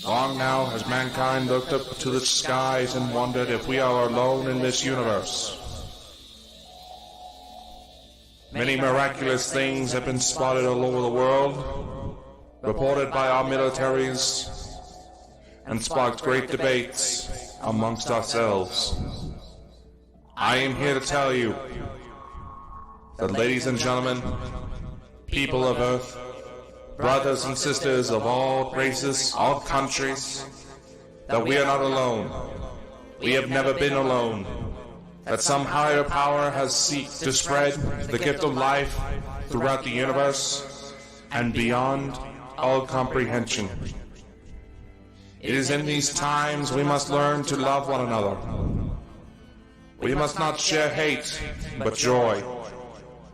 Long now has mankind looked up to the skies and wondered if we are alone in this universe. Many miraculous things have been spotted all over the world, reported by our militaries, and sparked great debates amongst ourselves. I am here to tell you that, ladies and gentlemen, people of Earth, brothers and sisters of all races, all countries, that we are not alone. We have never been alone. That some higher power has sought to spread the gift of life throughout the universe and beyond all comprehension. It is in these times we must learn to love one another. We must not share hate, but joy.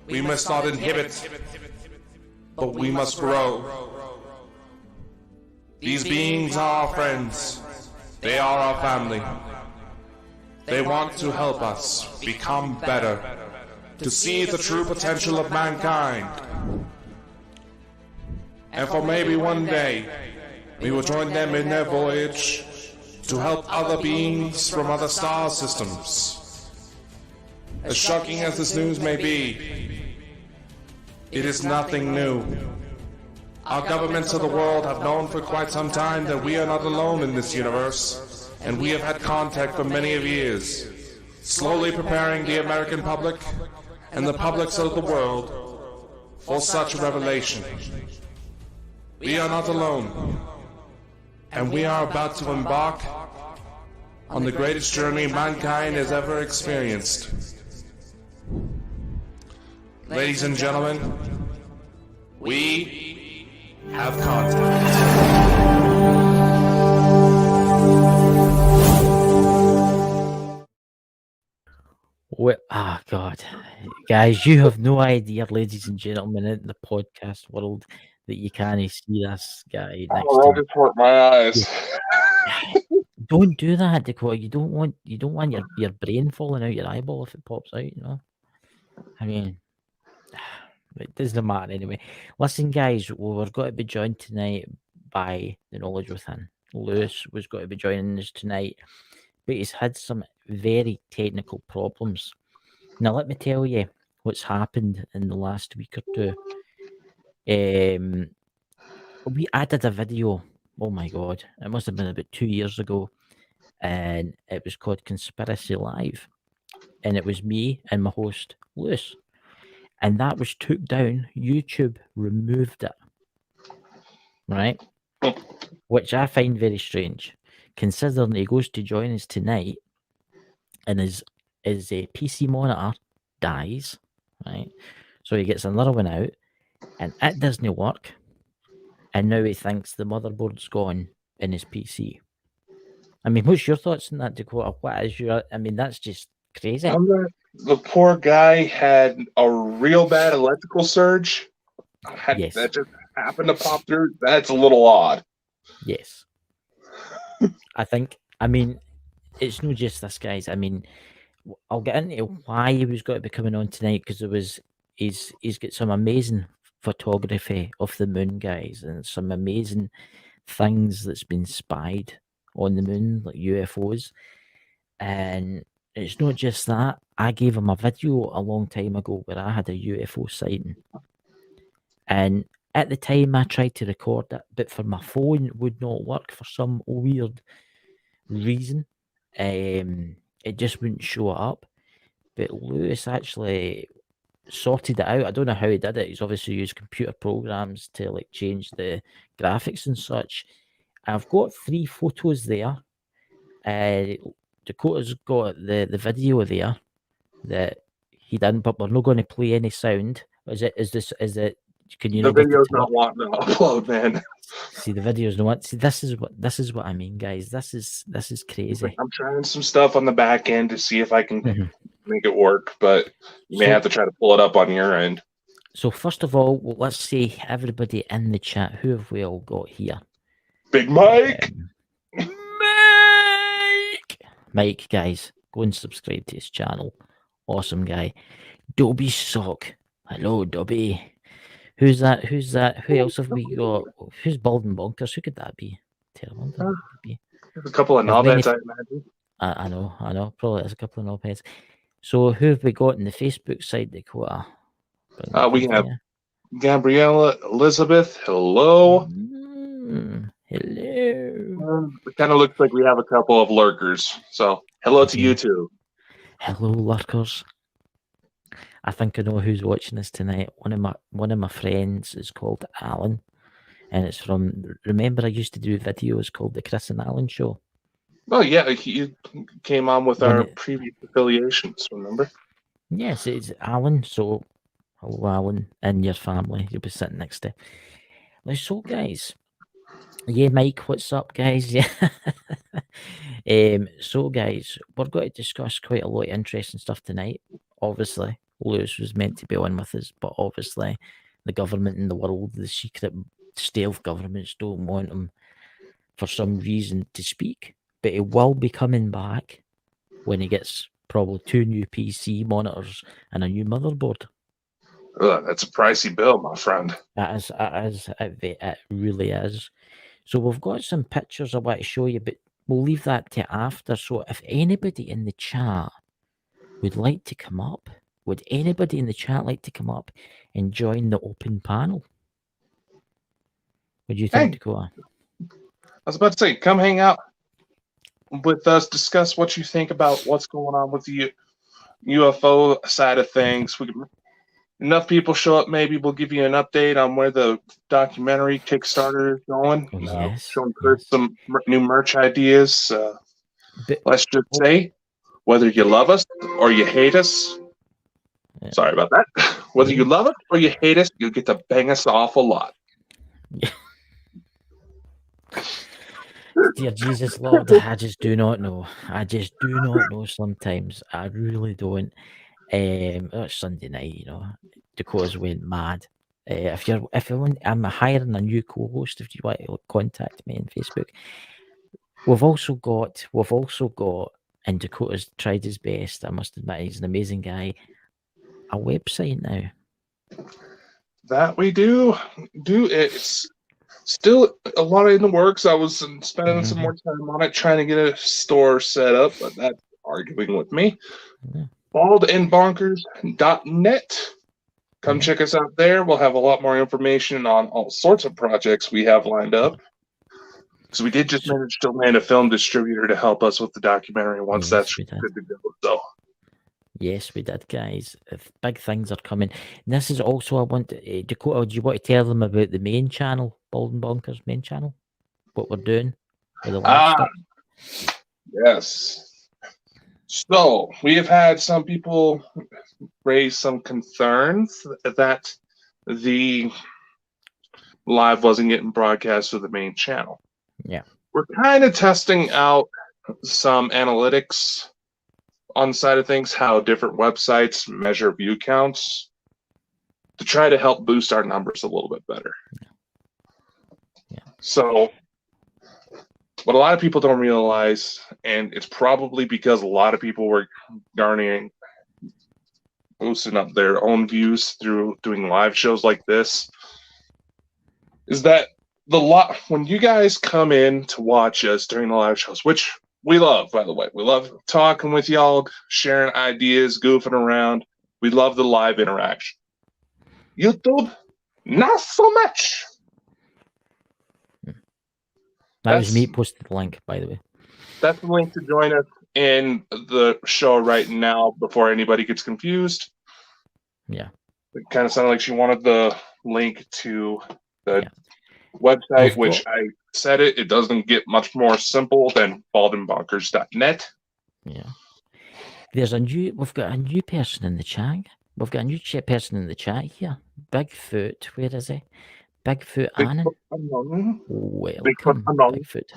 We must not inhibit, but we must grow. These beings are our friends. They are our family. They want to help us become better, to see the true potential of mankind. And for maybe one day, we will join them in their voyage to help other beings from other star systems. As shocking as this news may be, it is nothing new. Our governments of the world have known for quite some time that we are not alone in this universe, and we have had contact for many of years, slowly preparing the American public and the publics of the world for such revelation. We are not alone, and we are about to embark on the greatest journey mankind has ever experienced. Ladies and gentlemen, we have contact. Well, oh God, guys, you have no idea, ladies and gentlemen, in the podcast world, that you can't see this guy next to that me. just hurt my eyes. Don't do that, Dakota. You don't want your brain falling out your eyeball if it pops out. You know. I mean, it doesn't matter anyway. Listen, guys, we're going to be joined tonight by the Knowledge Within. Lewis was going to be joining us tonight, but he's had some very technical problems. Now, let me tell you what's happened in the last week or two. We added a video. Oh my God, it must have been about 2 years ago, and it was called Conspiracy Live, and it was me and my host Lewis, and that was took down. YouTube removed it, right? Which I find very strange, considering he goes to join us tonight, and his PC monitor dies, right? So he gets another one out, and it doesn't work. And now he thinks the motherboard's gone in his PC. I mean, what's your thoughts on that, Dakota? What is your? I mean, that's just crazy. The poor guy had a real bad electrical surge. Yes. That just happened to pop through. That's a little odd. Yes. I mean, it's not just this, guys. I mean, I'll get into why he was going to be coming on tonight, because he's got some amazing photography of the moon, guys, and some amazing things that's been spied on the moon, like UFOs. And it's not just that. I gave him a video a long time ago where I had a UFO sighting, and at the time I tried to record it, but for my phone it would not work for some weird reason. It just wouldn't show up. But Lewis actually sorted it out. I don't know how he did it. He's obviously used computer programs to like change the graphics and such. I've got 3 photos there. Dakota's got the video there that he done, but we're not going to play any sound. Is it? Can you? The video's not wanting to upload, man. See, the video's not. See, this is what I mean, guys. This is crazy. I'm trying some stuff on the back end to see if I can make it work, but you may have to try to pull it up on your end. So first of all, let's see everybody in the chat. Who have we all got here? Big Mike. Mike, guys, go and subscribe to his channel. Awesome guy. Dobby Sock. Hello, Dobby. Who's that? Who else have we got? Who's Bald and Bonkers? Who could that be? I wonder what it could be. There's a couple of Have many knobheads, I imagine. I know. Probably there's a couple of knobheads. So who have we got on the Facebook side, Dakota? Bring that We in have here. Gabriella Elizabeth. Hello. Hello. It kind of looks like we have a couple of lurkers. So hello to you too. Hello, lurkers. I think I know who's watching this tonight. One of my friends is called Alan, and it's from. Remember, I used to do videos called the Chris and Alan Show. Oh yeah, you came on with our When previous affiliations. Remember? Yes, it's Alan. So, hello, Alan, and your family. You'll be sitting next to. Now, so guys, yeah, Mike, what's up, guys? Yeah. So guys, we're going to discuss quite a lot of interesting stuff tonight. Obviously, Lewis was meant to be on with us, but obviously, the government in the world, the secret stealth governments, don't want him for some reason to speak. But he will be coming back when he gets probably 2 new PC monitors and a new motherboard. Ugh, that's a pricey bill, my friend. It really is. So we've got some pictures I want to show you, but we'll leave that to after. So if anybody in the chat would like to come up, would anybody in the chat like to come up and join the open panel? What do you think, Hey. Dakota? I was about to say, come hang out with us, discuss what you think about what's going on with the UFO side of things. Enough people show up, maybe we'll give you an update on where the documentary Kickstarter is going. Oh, yes. Showing Kurt some new merch ideas. But Let's just say, whether you love us or you hate us, sorry about that. Whether you love us or you hate us, you get to bang us off a lot. Dear Jesus, Lord, I just do not know. I just do not know sometimes. I really don't. It's Sunday night, you know. Dakota's went mad. If you want, I'm hiring a new co-host. If you want to contact me on Facebook. We've also got, and Dakota's tried his best. I must admit, he's an amazing guy. A website now. That we do. It's still a lot in the works. I was spending some more time on it, trying to get a store set up, but that's arguing with me. Baldandbonkers.net. Come check us out there. We'll have a lot more information on all sorts of projects we have lined up. Because we did just manage to land a film distributor to help us with the documentary once that's good to go. So. Yes, we did, guys. If big things are coming. And this is also, I want to, Dakota, do you want to tell them about the main channel, Bald and Bonkers main channel? What we're doing with the live stuff? Yes. So, we have had some people raise some concerns that the live wasn't getting broadcast to the main channel. Yeah. We're kind of testing out some analytics on the side of things, how different websites measure view counts to try to help boost our numbers a little bit better. Yeah. So, what a lot of people don't realize, and it's probably because a lot of people were boosting up their own views through doing live shows like this, is that when you guys come in to watch us during the live shows, which we love, by the way. We love talking with y'all, sharing ideas, goofing around. We love the live interaction. YouTube, not so much. That was me posted the link, by the way. That's the link to join us in the show right now before anybody gets confused. Yeah. It kind of sounded like she wanted the link to the website, which I said it doesn't get much more simple than baldandbonkers.net. Yeah. We've got a new person in the chat. We've got a new person in the chat here. Bigfoot, where is he? Bigfoot Annan. Welcome, Bigfoot.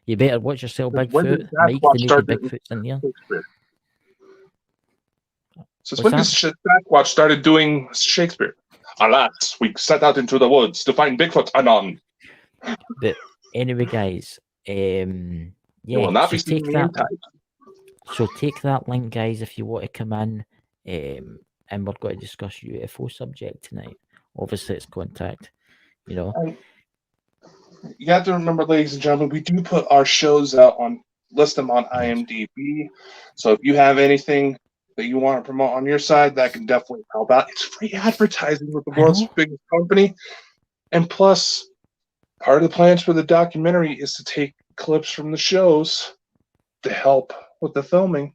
You better watch yourself, Bigfoot. Mike, the naked Bigfoot's in here. So when does Sasquatch started doing Shakespeare? Alas, we set out into the woods to find Bigfoot anon. But anyway, guys, will not be take that link, guys, if you want to come in, and we're going to discuss UFO subject tonight. Obviously, it's contact, you know. you have to remember, ladies and gentlemen, we do put our shows out list them on IMDb. So if you have anything that you want to promote on your side, that can definitely help out. It's free advertising with the I world's know. biggest company. And plus, part of the plans for the documentary is to take clips from the shows to help with the filming.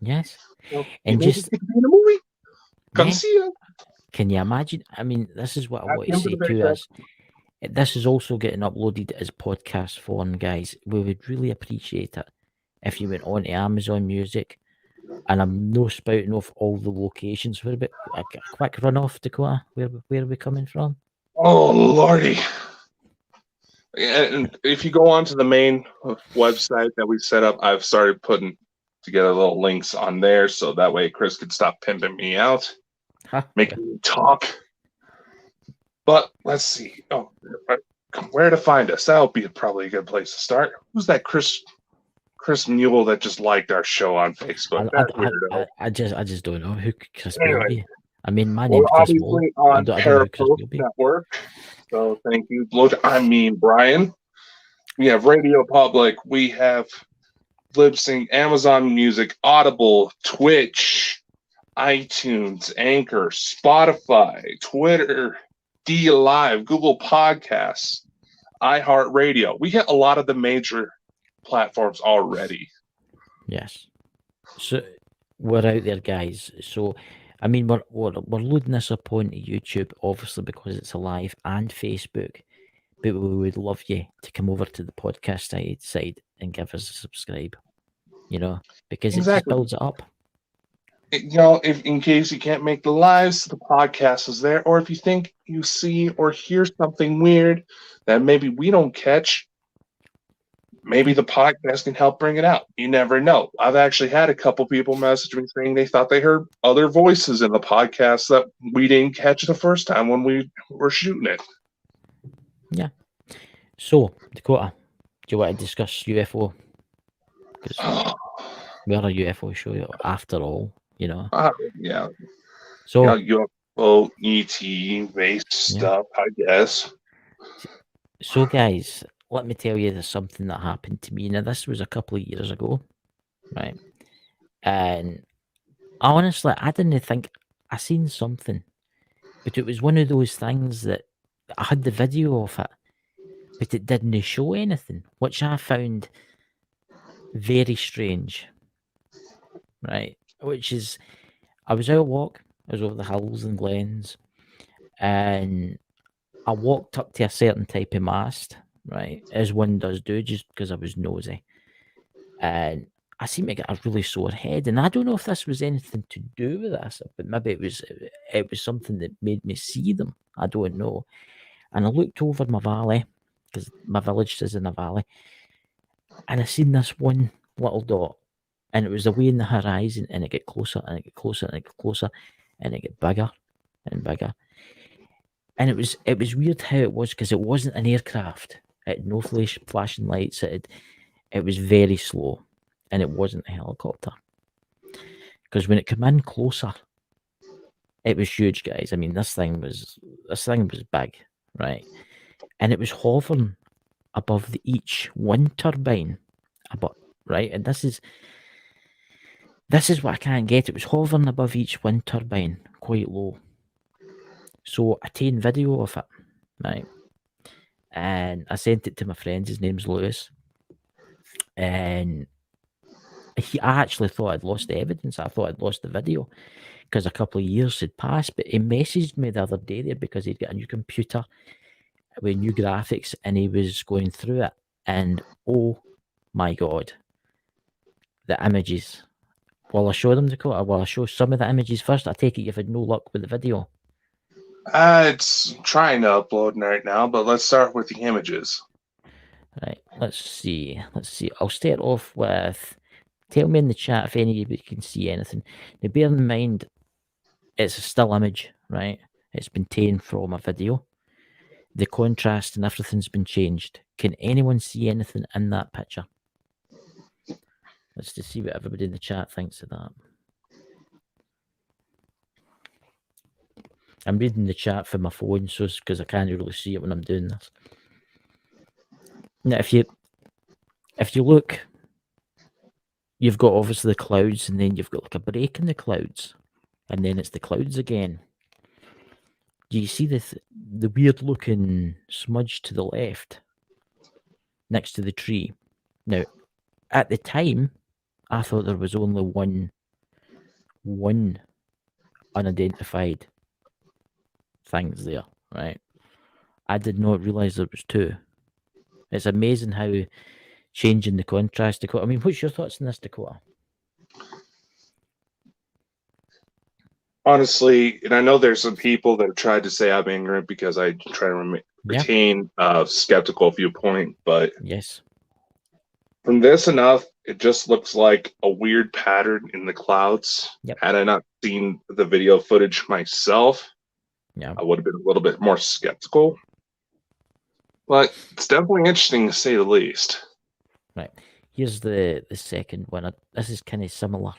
Yes. So And you just get to be in a movie. Come yeah, see it. can you imagine? I mean, this is what I At want the to end of say the day, too. Chris, As this is also getting uploaded as podcast form, guys. We would really appreciate it if you went on to Amazon Music. And I'm no spouting off all the locations. Where about a quick run off, Dakota? Where are we coming from? oh lordy. And if you go onto the main website that we set up, I've started putting together little links on there so that way Chris can stop pimping me out, Huh? making me talk. But let's see. Oh, where to find us? That would be probably a good place to start. Who's that Chris Mule that just liked our show on Facebook? That weirdo. I just don't know who Chris will Anyway, be. I mean, my we're name's Chris Wall. obviously I on don't know who Chris Parapost will be. Network. So thank you. Brian. We have Radio Public. We have Libsyn, Amazon Music, Audible, Twitch, iTunes, Anchor, Spotify, Twitter, D Live, Google Podcasts, iHeartRadio. We hit a lot of the major platforms already. Yes. So we're out there, guys. So I mean, we're loading this up onto YouTube, obviously because it's alive, and Facebook. But we would love you to come over to the podcast side and give us a subscribe. You know, because it just Exactly. builds it up. You know, if in case you can't make the lives, the podcast is there. Or if you think you see or hear something weird that maybe we don't catch, maybe the podcast can help bring it out. You never know. I've actually had a couple people message me saying they thought they heard other voices in the podcast that we didn't catch the first time when we were shooting it. Yeah. So, Dakota, do you want to discuss UFO? Because we're a UFO show after all, you know. Yeah. So, UFO, ET based stuff, I guess. So, guys, let me tell you there's something that happened to me. Now, this was a couple of years ago, right? And honestly, I didn't think I seen something, but it was one of those things that I had the video of it, but it didn't show anything, which I found very strange, right? Which is, I was out walk, I was over the hills and glens, and I walked up to a certain type of mast, right, as one does do, just because I was nosy. And I seemed to get a really sore head, and I don't know if this was anything to do with this, but maybe it was something that made me see them. I don't know. And I looked over my valley, because my village is in a valley, and I seen this one little dot, and it was away in the horizon, and it get closer, and it get closer, and it get closer, and it get bigger and bigger. And it was weird how it was, because it wasn't an aircraft. It had no flashing lights. It was very slow, and it wasn't a helicopter. Because when it came in closer, it was huge, guys. I mean, this thing was big, right? And it was hovering above each wind turbine, right? And this is what I can't get. It was hovering above each wind turbine, quite low. So I taken video of it, right? And I sent it to my friend. His name's Lewis. And I actually thought I'd lost the evidence. I thought I'd lost the video because a couple of years had passed. But he messaged me the other day there because he'd got a new computer with new graphics and he was going through it. And oh my God, the images. Well, I show them, Dakota. Well, I show some of the images first. I take it you've had no luck with the video. It's trying to upload right now, but let's start with the images. Right, let's see. I'll start off with, tell me in the chat if any of you can see anything. Now, bear in mind, it's a still image, right? It's been taken from a video. The contrast and everything's been changed. Can anyone see anything in that picture? Let's just see what everybody in the chat thinks of that. I'm reading the chat from my phone, so because I can't really see it when I'm doing this. Now, if you look, you've got obviously the clouds, and then you've got like a break in the clouds, and then it's the clouds again. Do you see the weird looking smudge to the left next to the tree? Now, at the time, I thought there was only one unidentified things there, right? I did not realize there was two. It's amazing how changing the contrast, Dakota. I mean, what's your thoughts on this, Dakota? Honestly, and I know there's some people that have tried to say I'm ignorant because I try to retain a skeptical viewpoint, but Yes. from this enough, it just looks like a weird pattern in the clouds. Yep. Had I not seen the video footage myself, Yeah. I would have been a little bit more skeptical. But it's definitely interesting to say the least. Right. Here's the second one. This is kind of similar.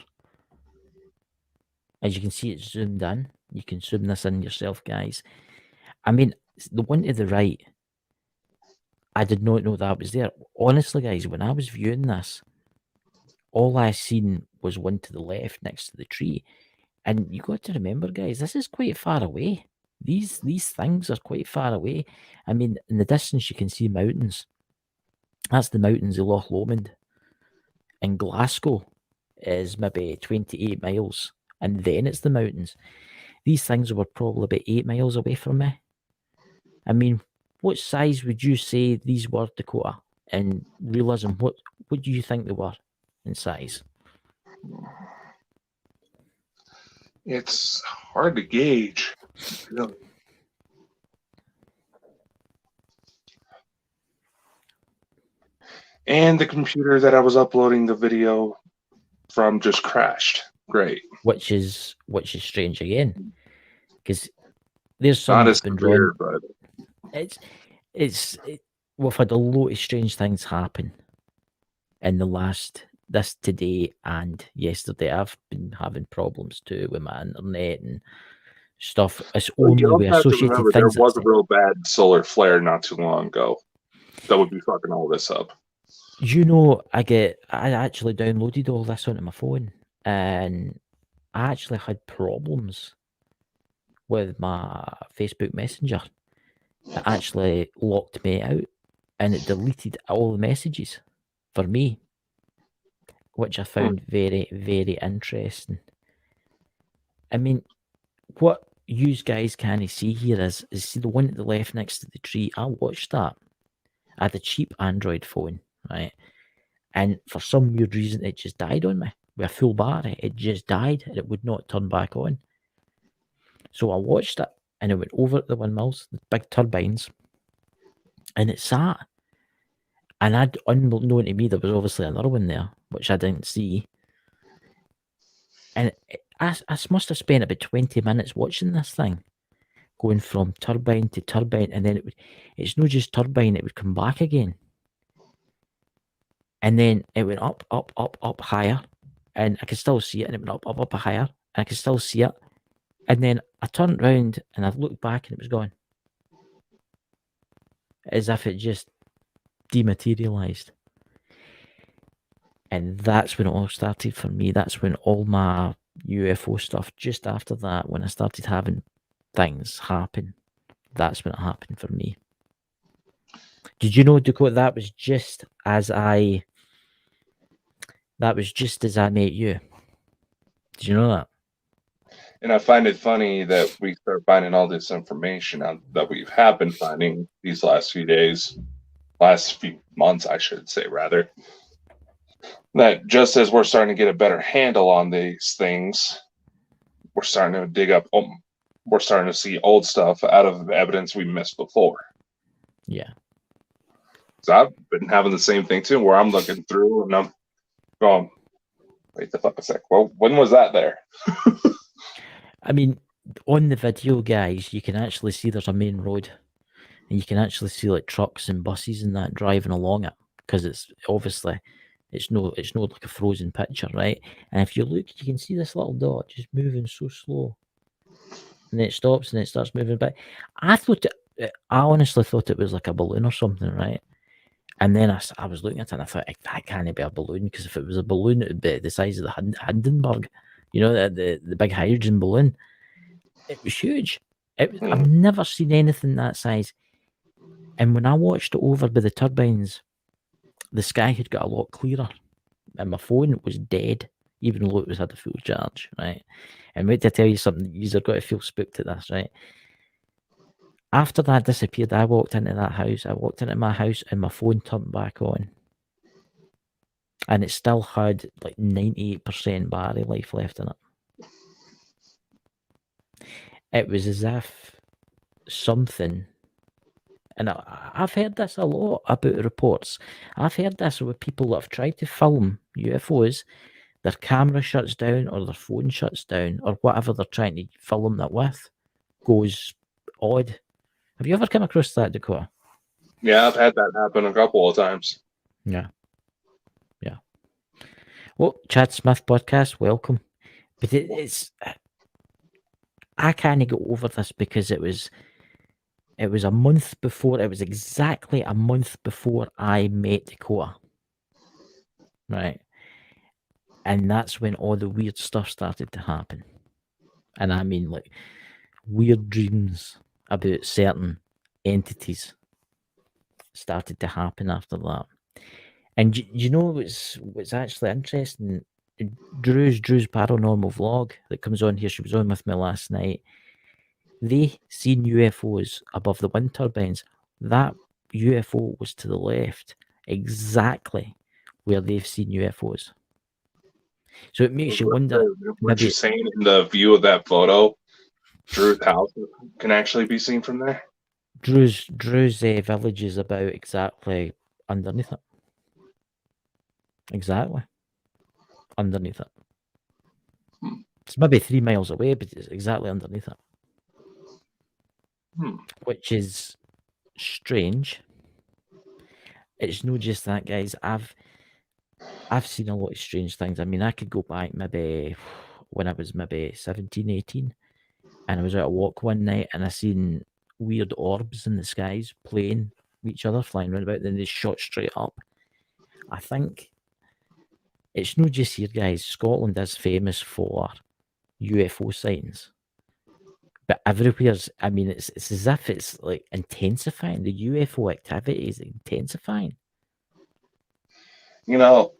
As you can see, it's zoomed in. You can zoom this in yourself, guys. I mean, the one to the right, I did not know that was there. Honestly, guys, when I was viewing this, all I seen was one to the left next to the tree. And you got to remember, guys, this is quite far away. These things are quite far away. I mean, in the distance, you can see mountains. That's the mountains of Loch Lomond. And Glasgow is maybe 28 miles. And then it's the mountains. These things were probably about 8 miles away from me. I mean, what size would you say these were, Dakota? And realism, what do you think they were in size? It's hard to gauge, really. And the computer that I was uploading the video from just crashed. Great. Which is strange again, because there's some Not that's as been severe, drawn. but We've had a lot of strange things happen in this today and yesterday. I've been having problems too with my internet and stuff. It's only you with also have to associated remember there things. was a real bad solar flare not too long ago that would be fucking all this up. You know, I actually downloaded all this onto my phone, and I actually had problems with my Facebook Messenger. It actually locked me out, and it deleted all the messages for me, which I found very, very interesting. I mean, what you guys can see here is see the one at the left next to the tree. I watched that. I had a cheap Android phone, right? And for some weird reason, it just died on me with a full battery. It just died, and it would not turn back on. So I watched it, and it went over at the windmills, the big turbines, and it sat. And unknown to me, there was obviously another one there, which I didn't see. And I must have spent about 20 minutes watching this thing, going from turbine to turbine, and then it's not just turbine, it would come back again. And then it went up, up, up, up higher, and I could still see it, and it went up, up, up higher, and I could still see it. And then I turned around, and I looked back, and it was gone. As if it just dematerialized. And that's when it all started for me. That's when all my UFO stuff, just after that, when I started having things happen, that's when it happened for me. Did you know, Dakota, that was just as I met you? Did you know that? And I find it funny that we start finding all this information out that we have been finding these last few days, last few months, I should say, rather. That just as we're starting to get a better handle on these things, we're starting to dig up, we're starting to see old stuff out of the evidence we missed before. Yeah. So I've been having the same thing too, where I'm looking through and I'm going, wait the fuck a sec. Well, when was that there? I mean, on the video, guys, you can actually see there's a main road, and you can actually see like trucks and buses and that driving along it, because it's obviously it's not like a frozen picture, right? And if you look, you can see this little dot just moving so slow, and then it stops and it starts moving back. I honestly thought it was like a balloon or something, right? And then I was looking at it and I thought, that can't be a balloon, because if it was a balloon, it would be the size of the Hindenburg, you know, the big hydrogen balloon. It was huge. I've never seen anything that size. And when I watched it over by the turbines, the sky had got a lot clearer, and my phone was dead, even though it was had a full charge, right? And wait to tell you something, you've got to feel spooked at this, right? After that disappeared, I walked into that house. I walked into my house, and my phone turned back on, and it still had like 98% battery life left in it. It was as if something, and I've heard this a lot about reports. I've heard this with people that have tried to film UFOs. Their camera shuts down, or their phone shuts down, or whatever they're trying to film that with goes odd. Have you ever come across that, Dakota? Yeah, I've had that happen a couple of times. Yeah. Well, Chad Smith podcast, welcome. But it's I can't get over this, because it was a month before. It was exactly a month before I met Dakota, right? And that's when all the weird stuff started to happen. And I mean, like, weird dreams about certain entities started to happen after that. And you know what's actually interesting? Drew's paranormal vlog that comes on here, she was on with me last night. They seen UFOs above the wind turbines. That UFO was to the left, exactly where they've seen UFOs. So it makes you wonder. What you're saying, in the view of that photo, Drew's house can actually be seen from there? Drew's village is about exactly underneath it. Exactly. Underneath it. It's maybe 3 miles away, but it's exactly underneath it. Which is strange. It's not just that, guys. I've seen a lot of strange things. I mean, I could go back maybe when I was maybe 17, 18, and I was out a walk one night, and I seen weird orbs in the skies playing with each other, flying around about, then they shot straight up. I think it's not just here, guys. Scotland is famous for UFO sightings. But everywhere's, I mean, it's as if it's like intensifying. The UFO activity is intensifying. You know,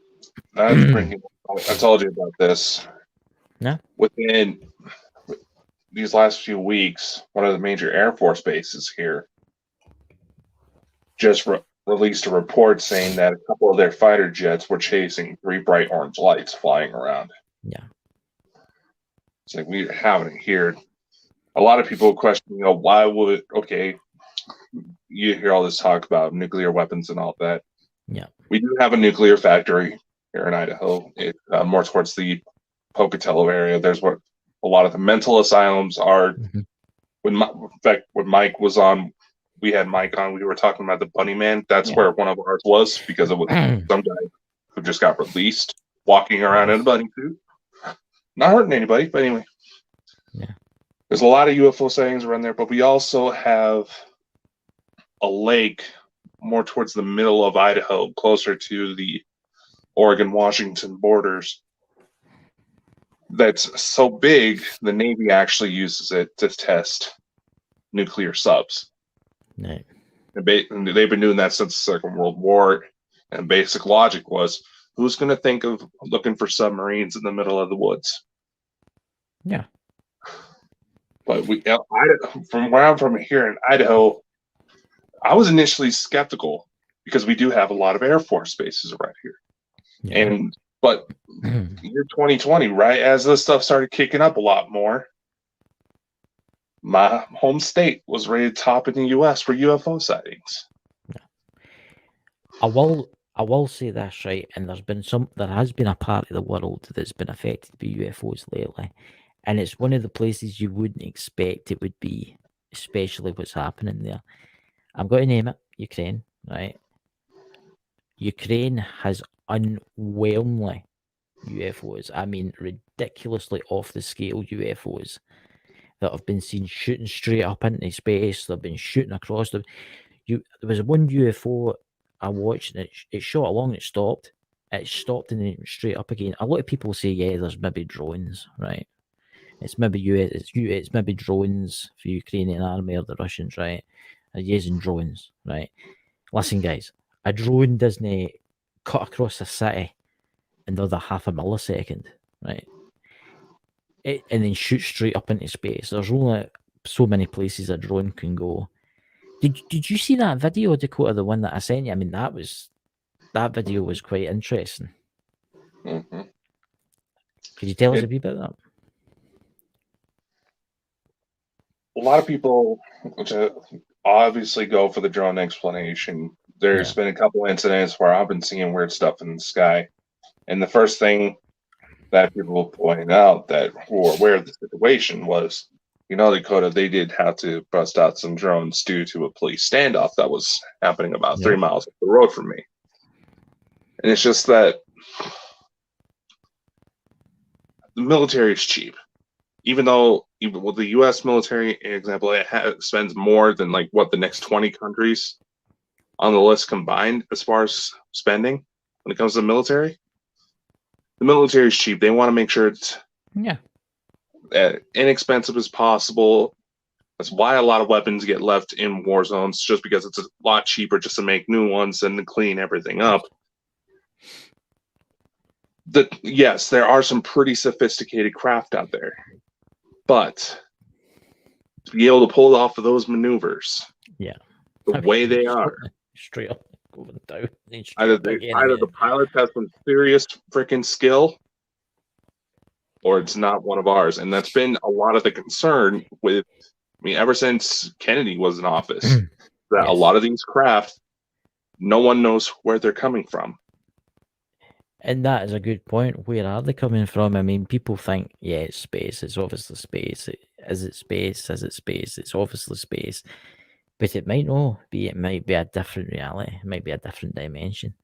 that's bringing. I told you about this. No. Within these last few weeks, one of the major Air Force bases here just released a report saying that a couple of their fighter jets were chasing 3 bright orange lights flying around. Yeah. It's like we're having it here. A lot of people question, why would, you hear all this talk about nuclear weapons and all that. Yeah. We do have a nuclear factory here in Idaho. It's more towards the Pocatello area. There's what a lot of the mental asylums are. In fact, when Mike was on, we had Mike on, we were talking about the Bunny Man. That's where one of ours was, because it was some guy who just got released walking around in a bunny suit. Not hurting anybody, but anyway. Yeah. There's a lot of UFO sightings around there, but we also have a lake more towards the middle of Idaho, closer to the Oregon-Washington borders. That's so big, the Navy actually uses it to test nuclear subs. Right. And they've been doing that since the Second World War. And basic logic was, who's going to think of looking for submarines in the middle of the woods? Yeah. But from where I'm from here in Idaho, I was initially skeptical, because we do have a lot of Air Force bases around here. Yeah. But year 2020, right as this stuff started kicking up a lot more, my home state was rated top in the U.S. for UFO sightings. I will say this, right, and there has been a part of the world that's been affected by UFOs lately, and it's one of the places you wouldn't expect it would be, especially what's happening there. I'm going to name it Ukraine, right? Ukraine has unwhelmingly UFOs. I mean, ridiculously off the scale UFOs that have been seen shooting straight up into space. They've been shooting across them. There was one UFO I watched it. It shot along. It stopped. It stopped and then it went straight up again. A lot of people say, yeah, there's maybe drones, right? It's maybe it's maybe drones for Ukrainian army or the Russians, right? Are using drones, right? Listen, guys, a drone doesn't cut across a city in another half a millisecond, right? And then shoot straight up into space. There's only so many places a drone can go. Did you see that video, Dakota? The one that I sent you? I mean, that video was quite interesting. Mm-hmm. Could you tell us a wee bit about that? A lot of people obviously go for the drone explanation. There's been a couple incidents where I've been seeing weird stuff in the sky, and the first thing that people pointed out that who were aware of the situation was, Dakota, they did have to bust out some drones due to a police standoff that was happening about 3 miles up the road from me. And it's just that the military is cheap. Even though, with the U.S. military, example, it spends more than like what the next 20 countries on the list combined as far as spending when it comes to the military. The military is cheap. They want to make sure it's inexpensive as possible. That's why a lot of weapons get left in war zones, just because it's a lot cheaper just to make new ones than to clean everything up. Yes, there are some pretty sophisticated craft out there. But to be able to pull off of those maneuvers, the way they are, straight up, going down, either the pilot has some serious freaking skill, or it's not one of ours, and that's been a lot of the concern with. I mean, ever since Kennedy was in office, that a lot of these craft, no one knows where they're coming from. And that is a good point. Where are they coming from? I mean, people think, yeah, it's space. It's obviously space. Is it space? Is it space? It's obviously space. But it might not be. It might be a different reality. It might be a different dimension.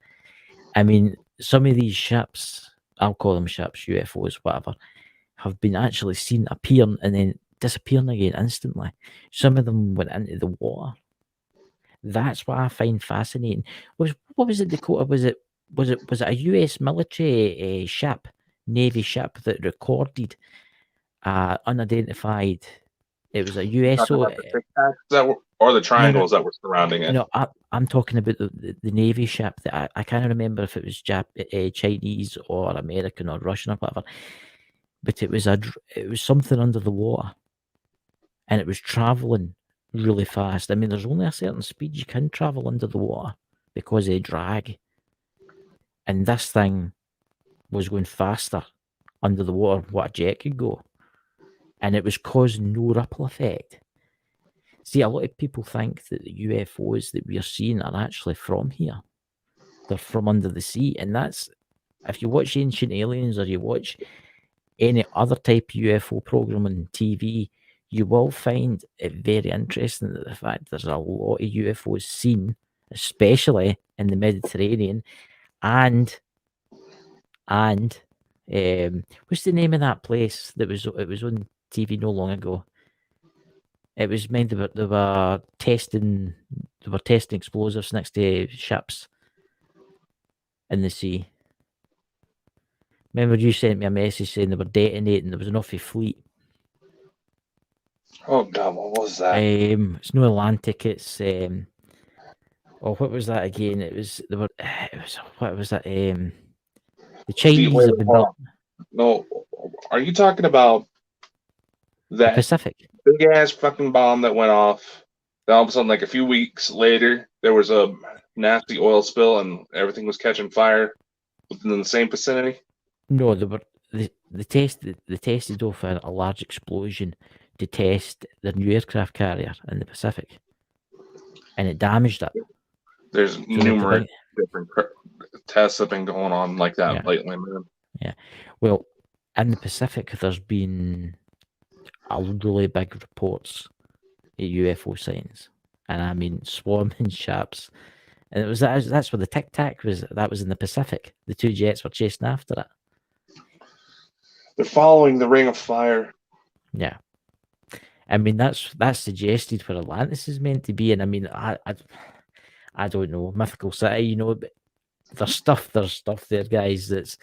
I mean, some of these ships, I'll call them ships, UFOs, whatever, have been actually seen appearing and then disappearing again instantly. Some of them went into the water. That's what I find fascinating. What was it, Dakota? Was it a US military ship, Navy ship that recorded unidentified? It was a USO. Or the triangles that were surrounding it. No, I'm talking about the Navy ship. That I can't remember if it was Chinese or American or Russian or whatever. But it was something under the water, and it was traveling really fast. I mean, there's only a certain speed you can travel under the water because of drag. And this thing was going faster under the water than what a jet could go. And it was causing no ripple effect. See, a lot of people think that the UFOs that we are seeing are actually from here. They're from under the sea. And that's, if you watch Ancient Aliens or you watch any other type of UFO program on TV, you will find it very interesting that the fact there's a lot of UFOs seen, especially in the Mediterranean, and what's the name of that place that it was on TV no long ago? It was meant they were testing explosives next to ships in the sea. Remember you sent me a message saying they were detonating, there was an awful fleet. Oh God, what was that? It's no Atlantic, it's what was that again? What was that? The Chinese have been built. No, are you talking about that Pacific big ass fucking bomb that went off? Then all of a sudden, like a few weeks later, there was a nasty oil spill and everything was catching fire within the same vicinity. No, they tested off a large explosion to test their new aircraft carrier in the Pacific, and it damaged it. There's numerous different tests have been going on like that lately, man. Yeah, well, in the Pacific, there's been really big reports of UFO sightings, and I mean swarming ships. And that's where the Tic Tac was. That was in the Pacific. The two jets were chasing after it. They're following the Ring of Fire. Yeah, I mean that's suggested where Atlantis is meant to be, and I mean I don't know, mythical city, you know, but there's stuff there, guys, that's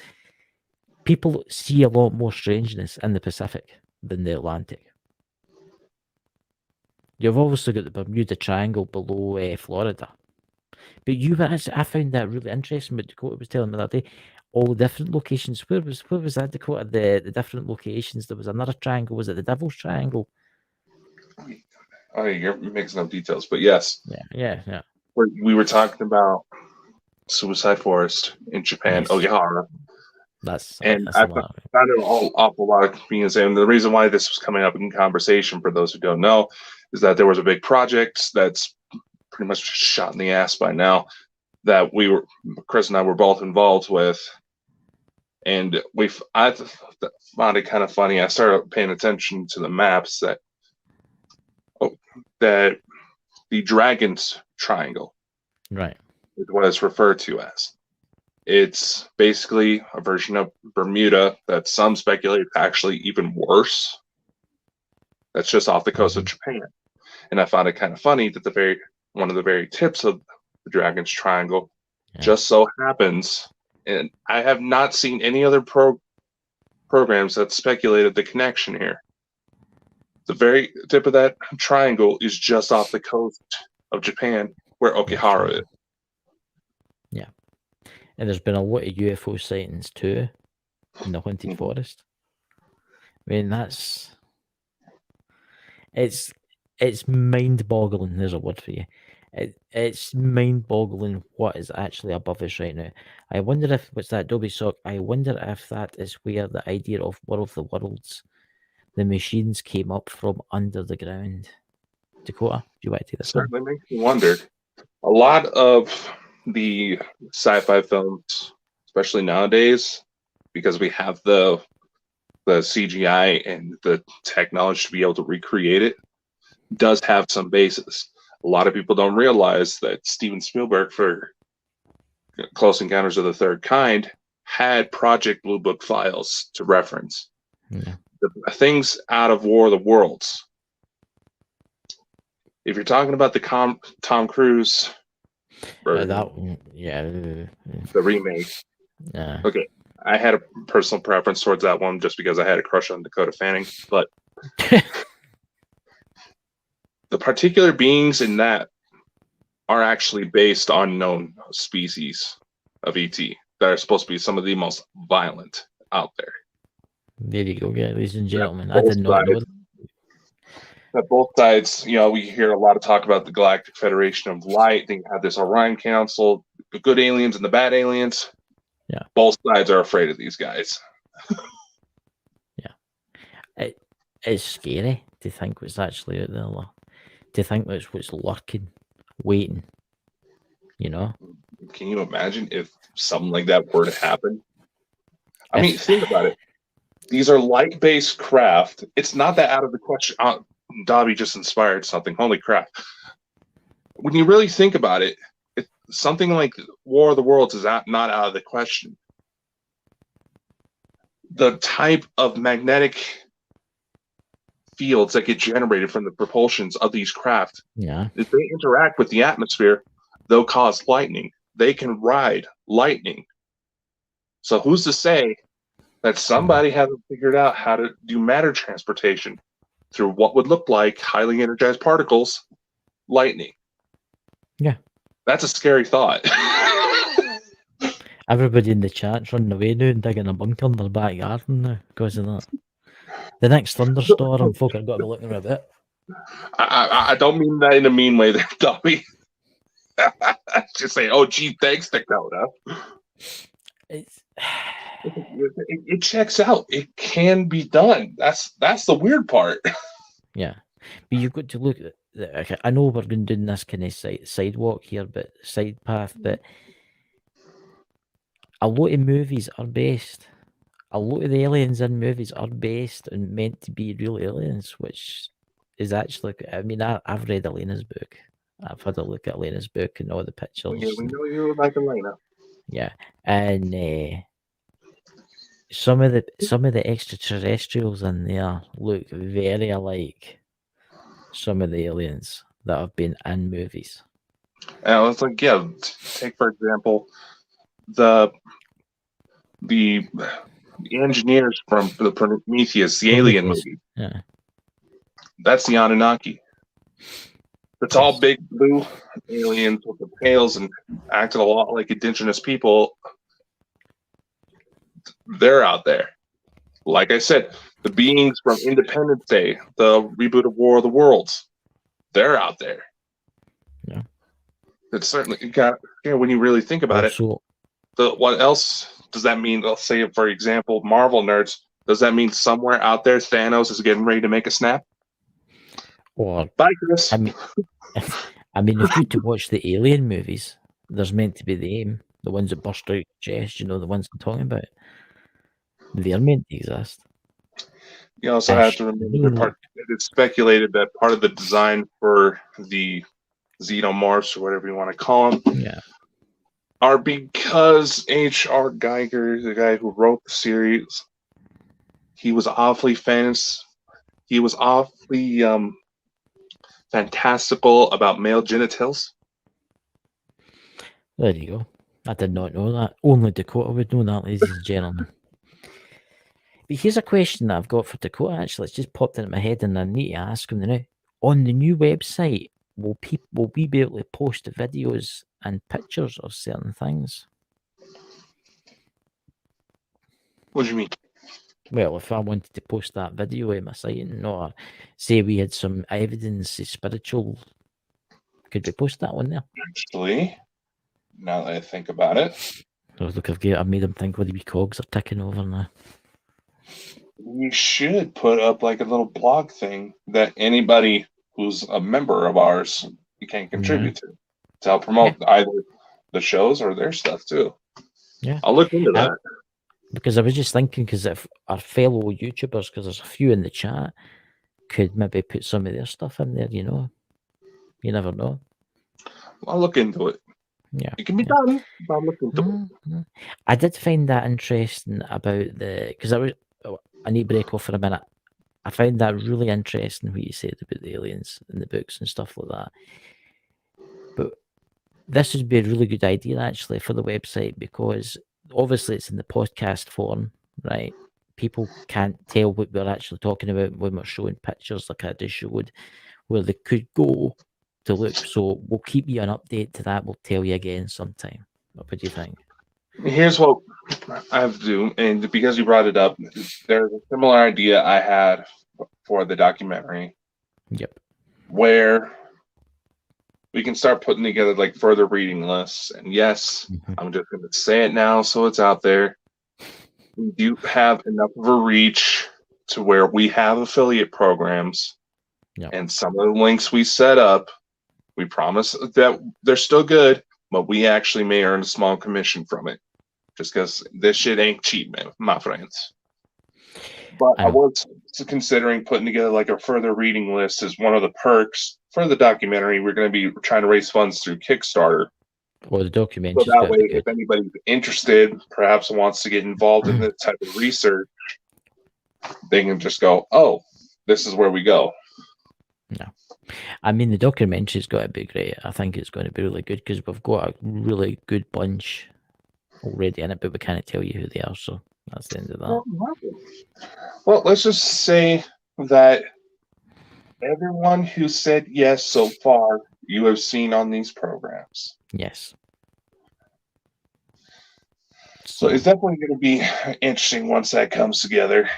people see a lot more strangeness in the Pacific than the Atlantic. You've obviously got the Bermuda Triangle below Florida. But I found that really interesting what Dakota was telling me that day. All the different locations. Where was that, Dakota? The different locations. There was another triangle. Was it the Devil's Triangle? Oh, you're mixing up details, but yes. Yeah. We were talking about Suicide Forest in Japan, Yes. Ogihara. That's And a I lot. found an awful lot of convenience. And the reason why this was coming up in conversation, for those who don't know, is that there was a big project that's pretty much shot in the ass by now that Chris and I were both involved with. And I found it kind of funny. I started paying attention to the maps that the Dragon's Triangle, Right, is what it's referred to as. It's basically a version of Bermuda that some speculate actually even worse. That's just off the coast of Japan. And I found it kind of funny that one of the very tips of the Dragon's Triangle just so happens, and I have not seen any other programs that speculated the connection here. The very tip of that triangle is just off the coast of Japan, where Okihara is. Yeah. And there's been a lot of UFO sightings too in the haunted forest. I mean, it's mind-boggling. There's a word for you. It's mind-boggling what is actually above us right now. I wonder if what's that Dobie Sock? I wonder if that is where the idea of War of the Worlds, the machines came up from under the ground. Dakota, do you want to take this one? Certainly makes me wonder. A lot of the sci-fi films, especially nowadays, because we have the CGI and the technology to be able to recreate it, does have some basis. A lot of people don't realize that Steven Spielberg, for Close Encounters of the Third Kind, had Project Blue Book files to reference. Yeah. The things out of War of the Worlds. If you're talking about the Tom Cruise version, the remake. Yeah. Okay, I had a personal preference towards that one just because I had a crush on Dakota Fanning, but the particular beings in that are actually based on known species of ET that are supposed to be some of the most violent out there. There you go, ladies and gentlemen. I did not know that. At both sides, we hear a lot of talk about the Galactic Federation of Light. Then you have this Orion Council, the good aliens and the bad aliens. Yeah. Both sides are afraid of these guys. Yeah. It's scary to think what's actually out there. To think what's lurking, waiting. Can you imagine if something like that were to happen? I mean, think about it. These are light-based craft. It's not that out of the question. Dobby just inspired something. Holy crap. When you really think about it, something like War of the Worlds is not out of the question. The type of magnetic fields that get generated from the propulsions of these craft, if they interact with the atmosphere, they'll cause lightning. They can ride lightning. So who's to say that somebody hasn't figured out how to do matter transportation through what would look like highly energized particles, lightning? Yeah. That's a scary thought. Everybody in the chat's running away now and digging a bunker in their back garden now because of that. The next thunderstorm, folk are going to be looking at it. I don't mean that in a mean way there, Dobby. Just say, oh, gee, thanks, Dakota. It checks out. It can be done. That's the weird part. Yeah. But you've got to look at okay, I know we're going doing this kind of sidewalk here, but side path, but a lot of movies are based. A lot of the aliens in movies are based and meant to be real aliens, which is actually, I mean, I've read Elena's book. I've had a look at Elena's book and all the pictures. Yeah, we know you like Elena. Yeah, and some of the extraterrestrials in there look very like some of the aliens that have been in movies. And it's like, yeah, take for example the the engineers from the Prometheus, the Alien Prometheus. movie. Yeah. That's the Anunnaki. It's all Yes. big blue aliens with the tails and acted a lot like indigenous people. They're out there. Like I said, the beings from Independence Day, the reboot of War of the Worlds, they're out there. Yeah. It's certainly got. Yeah, when you really think about it, Also, what else does that mean? Let's say, for example, Marvel nerds. Does that mean somewhere out there Thanos is getting ready to make a snap? or Bye, Chris. I mean, I mean, if you to watch the Alien movies, there's meant to be the aim, the ones that burst out your chest. You know, the ones I'm talking about. They're meant to exist. You also have to remember that it's speculated that part of the design for the xenomorphs, or whatever you want to call them, Yeah. are because H.R. Geiger, the guy who wrote the series, he was awfully fantastical about male genitals. There you go. I did not know that. Only Dakota would know that, ladies and gentlemen. But here's a question that I've got for Dakota, actually. It's just popped into my head and I need to ask him now. On the new website, will we be able to post videos and pictures of certain things? What do you mean? Well, if I wanted to post that video in my sighting, or say we had some evidence of spiritual, could we post that one there? Actually, now that I think about it, Oh, look, I've made him think what the wee cogs are ticking over now. we should put up like a little blog thing that anybody who's a member of ours can contribute to help promote either the shows or their stuff too. Yeah, I'll look into that. Because I was just thinking, because if our fellow YouTubers, because there's a few in the chat, could maybe put some of their stuff in there, you know. You never know. I'll look into it. Yeah. It can be done, but I'll look into it. I did find that interesting about because I need to break off for a minute. I found that really interesting what you said about the aliens in the books and stuff like that. But this would be a really good idea actually for the website, because obviously it's in the podcast form, right? People can't tell what we're actually talking about when we're showing pictures like I just showed, where they could go to look. So we'll keep you an update to that. We'll tell you again sometime. What do you think? Here's what I have to do, and because you brought it up, there's a similar idea I had for the documentary. Yep. Where we can start putting together like further reading lists. And yes, I'm just going to say it now so it's out there. We do have enough of a reach to where we have affiliate programs. Yep. And some of the links we set up, we promise that they're still good, but we actually may earn a small commission from it. Just because this shit ain't cheap, man, my friends. But I was considering putting together like a further reading list as one of the perks for the documentary. We're going to be trying to raise funds through Kickstarter. Well, the documentary. So that way, if anybody's interested, perhaps wants to get involved in this type of research, they can just go, "Oh, this is where we go." No, I mean the documentary's got to be great. I think it's going to be really good because we've got a really good bunch already in it, but we can't tell you who they are. So that's the end of that. Well, let's just say that everyone who said yes so far, you have seen on these programs. Yes. So it's definitely going to be interesting once that comes together.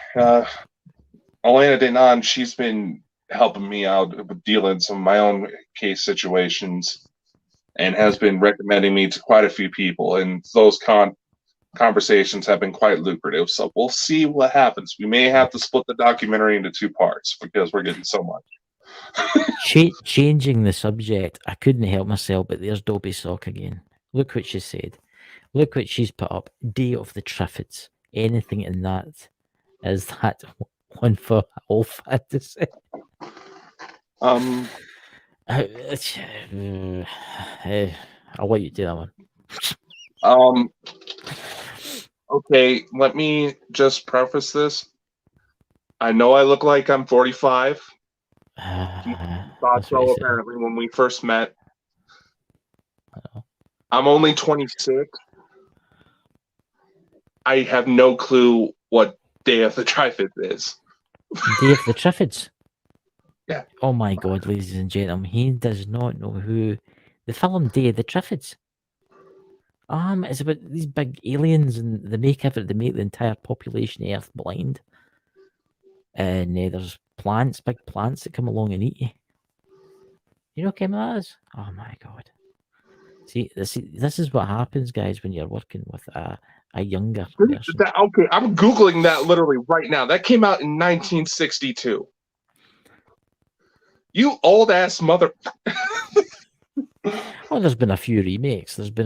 Elena Denon, she's been helping me out with dealing some of my own case situations and has been recommending me to quite a few people. And those conversations have been quite lucrative. So we'll see what happens. We may have to split the documentary into 2 parts because we're getting so much. Changing the subject, I couldn't help myself, but there's Dobby Sock again. Look what she said. Look what she's put up. Day of the Triffids. Anything in that is that one for all fantasy. I'll let you do that one. Okay, let me just preface this. I know I look like I'm 45. Thought so apparently when we first met. I'm only 26. I have no clue what Day of the Triffids is. Day of the Triffids. Yeah. Oh my God, ladies and gentlemen, he does not know who the film Day of the Triffids. It's about these big aliens, and they make the entire population of Earth blind. And there's big plants that come along and eat you. You know what game that is? Oh my God. See, this is what happens, guys, when you're working with a younger person. Okay, I'm Googling that literally right now. That came out in 1962. You old ass mother. Oh, there's been a few remakes. There was the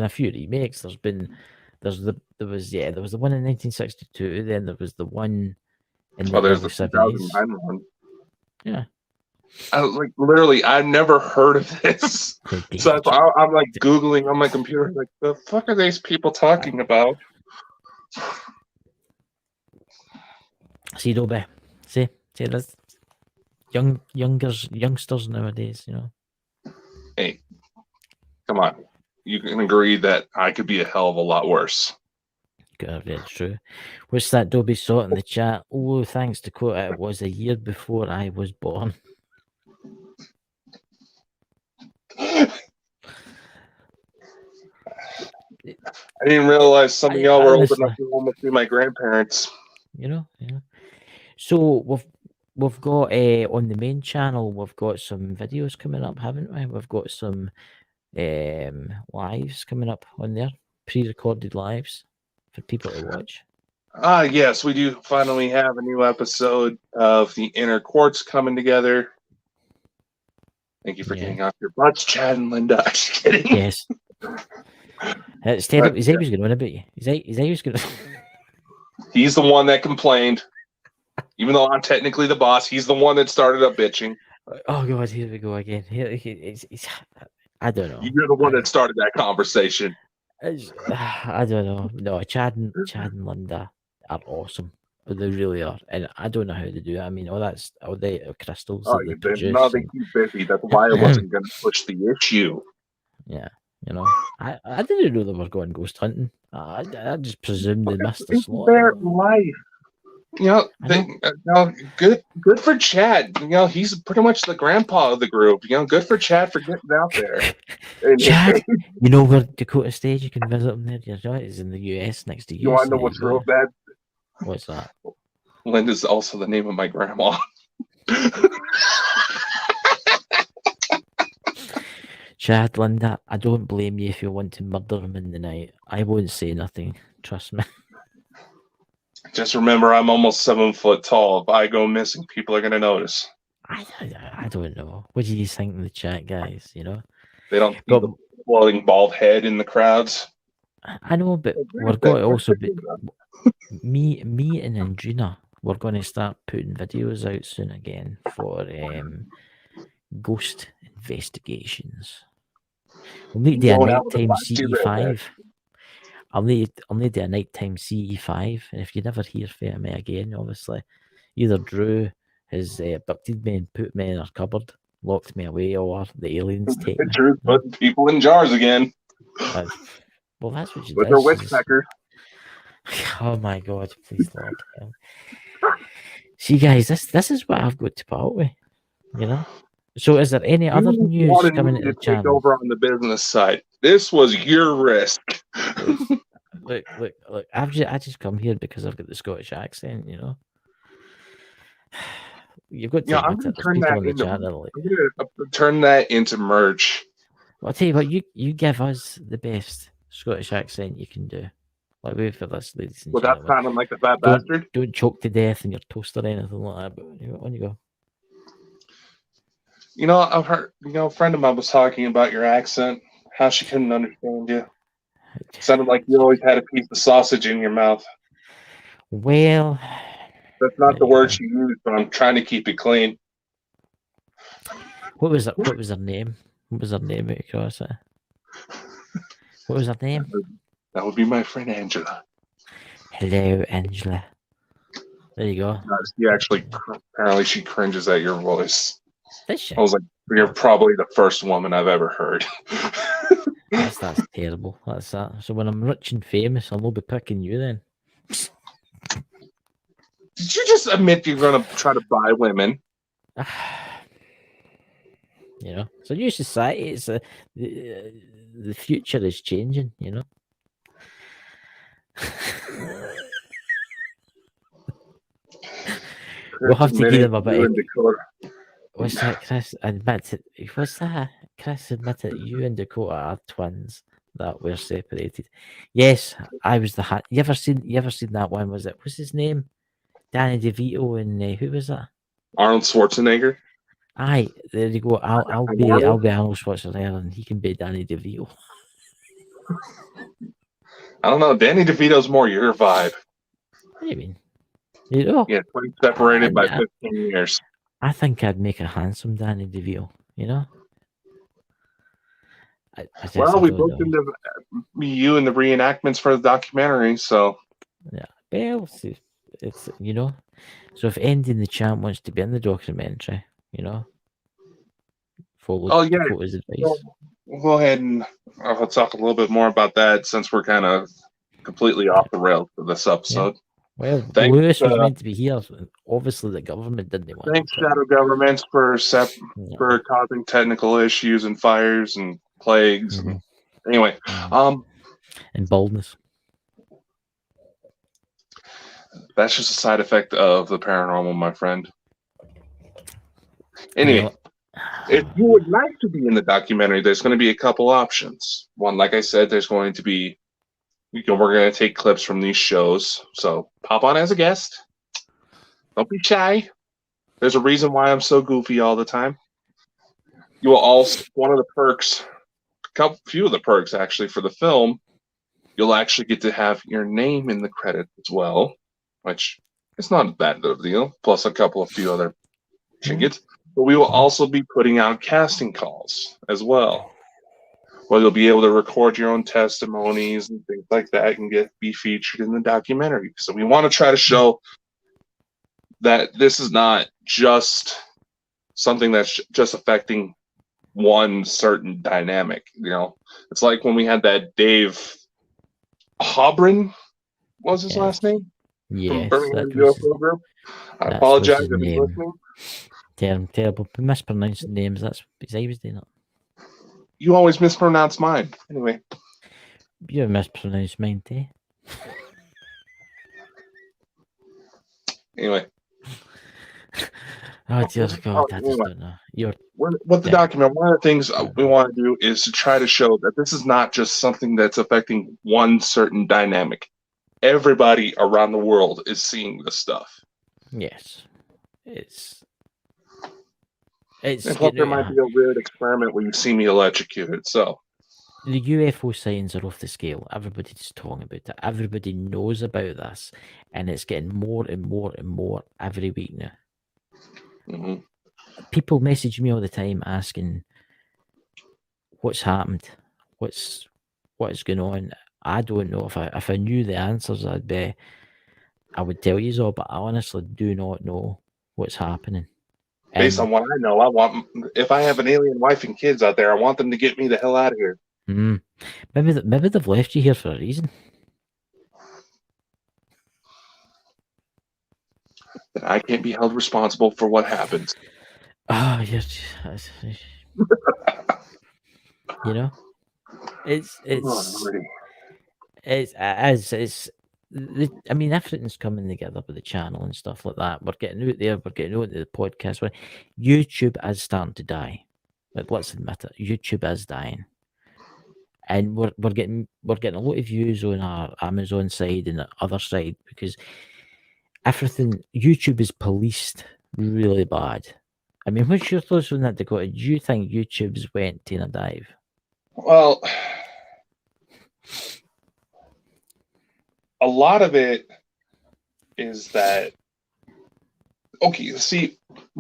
one in 1962. Then there was the one in the There's the early 70s. 2009 one. Yeah. Literally, I've never heard of this. So I'm like Googling on my computer, like, the fuck are these people talking about? See, Dobby. See, that's youngsters nowadays, you know. Hey, come on. You can agree that I could be a hell of a lot worse. God, that's true. What's that Dobby saw in the chat? Oh, thanks, Dakota. It was a year before I was born. I didn't realize some of y'all were old enough to almost be my grandparents. You know. So we've got on the main channel, we've got some videos coming up, haven't we? We've got some lives coming up on there, pre-recorded lives for people to watch. Yes, we do finally have a new episode of the Inner Quartz coming together. Thank you for getting off your butts, Chad and Linda. Just kidding. Yes. It's terrible. He's always going to win about you. He's always going to. He's the one that complained. Even though I'm technically the boss, he's the one that started up bitching. Oh God, here we go again. I don't know. You're the one that started that conversation. I don't know. No, Chad and Linda are awesome. They really are, and I don't know how to do it. I mean, all the crystals that they produce. No, they keep busy. That's why I wasn't going to push the issue. Yeah, you know, I didn't know they were going ghost hunting. I just presumed they missed the slot. Their life. You know, good for Chad. You know, he's pretty much the grandpa of the group. You know, good for Chad for getting out there. Chad, you know where Dakota stays? You can visit him there. You're right. It's in the US next to you. You want to know what's real bad? What's that? Linda's also the name of my grandma. Chad, Linda, I don't blame you if you want to murder him in the night. I won't say nothing. Trust me. Just remember, I'm almost 7 foot tall. If I go missing, people are going to notice. I don't know. What do you think in the chat, guys? You know, they don't see the floating bald head in the crowds. I know, but we're going to also be me and Andrina. We're going to start putting videos out soon again for ghost investigations. We'll need to do a nighttime CE5. I'll need to do a nighttime CE5, and if you never hear from me again, obviously, either Drew has abducted me and put me in a cupboard, locked me away, or the aliens take me. Drew's putting people in jars again. Well, that's what you do. They're witchpeckers. Oh my God! Please, Lord. See, guys, this is what I've got to put up with. You know. So, is there any other news coming to the channel? Take over on the business side. This was your risk. Look! I just come here because I've got the Scottish accent. You know. You've got to I'm going to turn that into merch. Well, I'll tell you what. You give us the best Scottish accent you can do. Like, wait for this, ladies and gentlemen. Without sounding like a fat bastard? Don't choke to death in your toaster or anything like that. But on you go. You know, I've heard, a friend of mine was talking about your accent, how she couldn't understand you. It sounded like you always had a piece of sausage in your mouth. Well, that's not the word she used, but I'm trying to keep it clean. What was her name? What was her name? What was her name? That would be my friend Angela. Hello, Angela. There you go. Apparently she cringes at your voice. Does she? I was like, you're probably the first woman I've ever heard. That's terrible. That's that. So when I'm rich and famous, I'll not be picking you then. Did you just admit you're going to try to buy women? You know, it's a new society. It's the future is changing. You know. We'll have to give them a bit. In Dakota. What's that, Chris? Admit it. What's that? Chris, admit it. You and Dakota are twins that were separated. Yes, I was the You ever seen that one? Was it? What's his name? Danny DeVito and who was that? Arnold Schwarzenegger. Aye, there you go. I'll be Arnold Schwarzenegger, and he can be Danny DeVito. I don't know. Danny DeVito's more your vibe. What do you mean? You know? Yeah, separated by 15 years. I think I'd make a handsome Danny DeVito. You know. Well, we booked into you in the reenactments for the documentary, so yeah. Well, it's you know. So if Ending the Champ wants to be in the documentary, you know, follow Dakota's advice. We'll go ahead and I'll talk a little bit more about that since we're kind of completely off the rails for this episode. Yeah. Well, Lewis was meant to be here. Obviously, the government didn't want. Thanks, shadow governments, for causing technical issues and fires and plagues. Mm-hmm. Anyway, and baldness. That's just a side effect of the paranormal, my friend. Anyway, if you would like to be in the documentary, there's going to be a couple options. One, like I said, there's going to be, we're going to take clips from these shows. So pop on as a guest. Don't be shy. There's a reason why I'm so goofy all the time. You will also, one of the perks, few of the perks actually for the film, you'll actually get to have your name in the credits as well, which is not that big of a deal, plus a few other trinkets. But we will also be putting out casting calls as well, where you'll be able to record your own testimonies and things like that and be featured in the documentary. So we want to try to show that this is not just something that's just affecting one certain dynamic. You know, it's like when we had that Dave Hobrin, what was his last name? Yes, Birmingham UFO Group. I apologize if he's listening. Terrible. Mispronouncing names. That's because I was doing it. You always mispronounce mine. Anyway. You mispronounced mine too. Anyway. Oh dear God, I just don't know. With the document, one of the things we want to do is to try to show that this is not just something that's affecting one certain dynamic. Everybody around the world is seeing this stuff. Yes. It's there might be a weird experiment where you see me electrocuted. So the UFO signs are off the scale. Everybody's talking about it. Everybody knows about this, and it's getting more and more and more every week now. Mm-hmm. People message me all the time asking what's happened, what is going on. I don't know. If I knew the answers, I would tell you so, but I honestly do not know what's happening. Based on what I know, if I have an alien wife and kids out there, I want them to get me the hell out of here. Maybe they've left you here for a reason. Then I can't be held responsible for what happens. Oh, yes. You know, it's I mean, everything's coming together with the channel and stuff like that. We're getting out there. We're getting out to the podcast. YouTube is starting to die. Like, let's admit it. YouTube is dying, and we're getting a lot of views on our Amazon side and the other side because YouTube is policed really bad. I mean, what's your thoughts on that, Dakota? Do you think YouTube's went in a dive? Well, a lot of it is that, okay, see,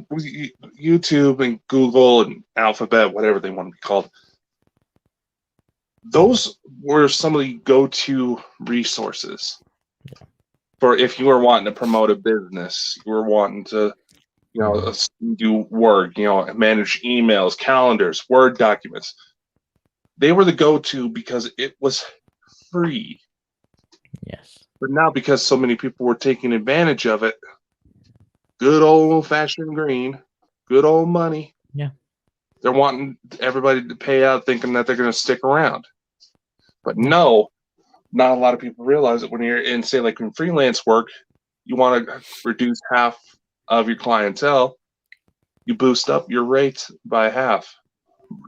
YouTube and Google and Alphabet, whatever they want to be called, those were some of the go-to resources for if you were wanting to promote a business, you were wanting to, do work, manage emails, calendars, Word documents. They were the go-to because it was free. Yes. But now, because so many people were taking advantage of it, good old-fashioned green, good old money. Yeah. They're wanting everybody to pay out, thinking that they're going to stick around. But no, not a lot of people realize that when you're in, say, like in freelance work, you want to reduce half of your clientele. You boost up your rates by half.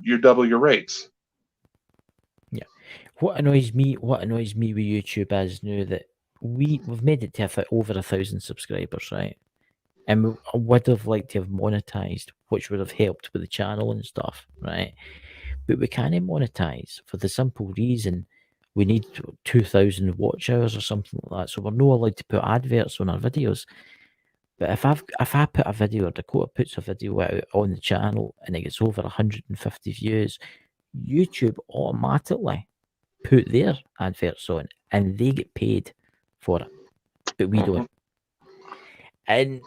You double your rates. What annoys me with YouTube is now that we've made it to over 1,000 subscribers, right? And I would have liked to have monetized, which would have helped with the channel and stuff, right? But we can't monetize for the simple reason we need 2,000 watch hours or something like that. So we're not allowed to put adverts on our videos. But if I put a video, or Dakota puts a video out on the channel and it gets over 150 views, YouTube automatically put their adverts on and they get paid for it, but we don't. And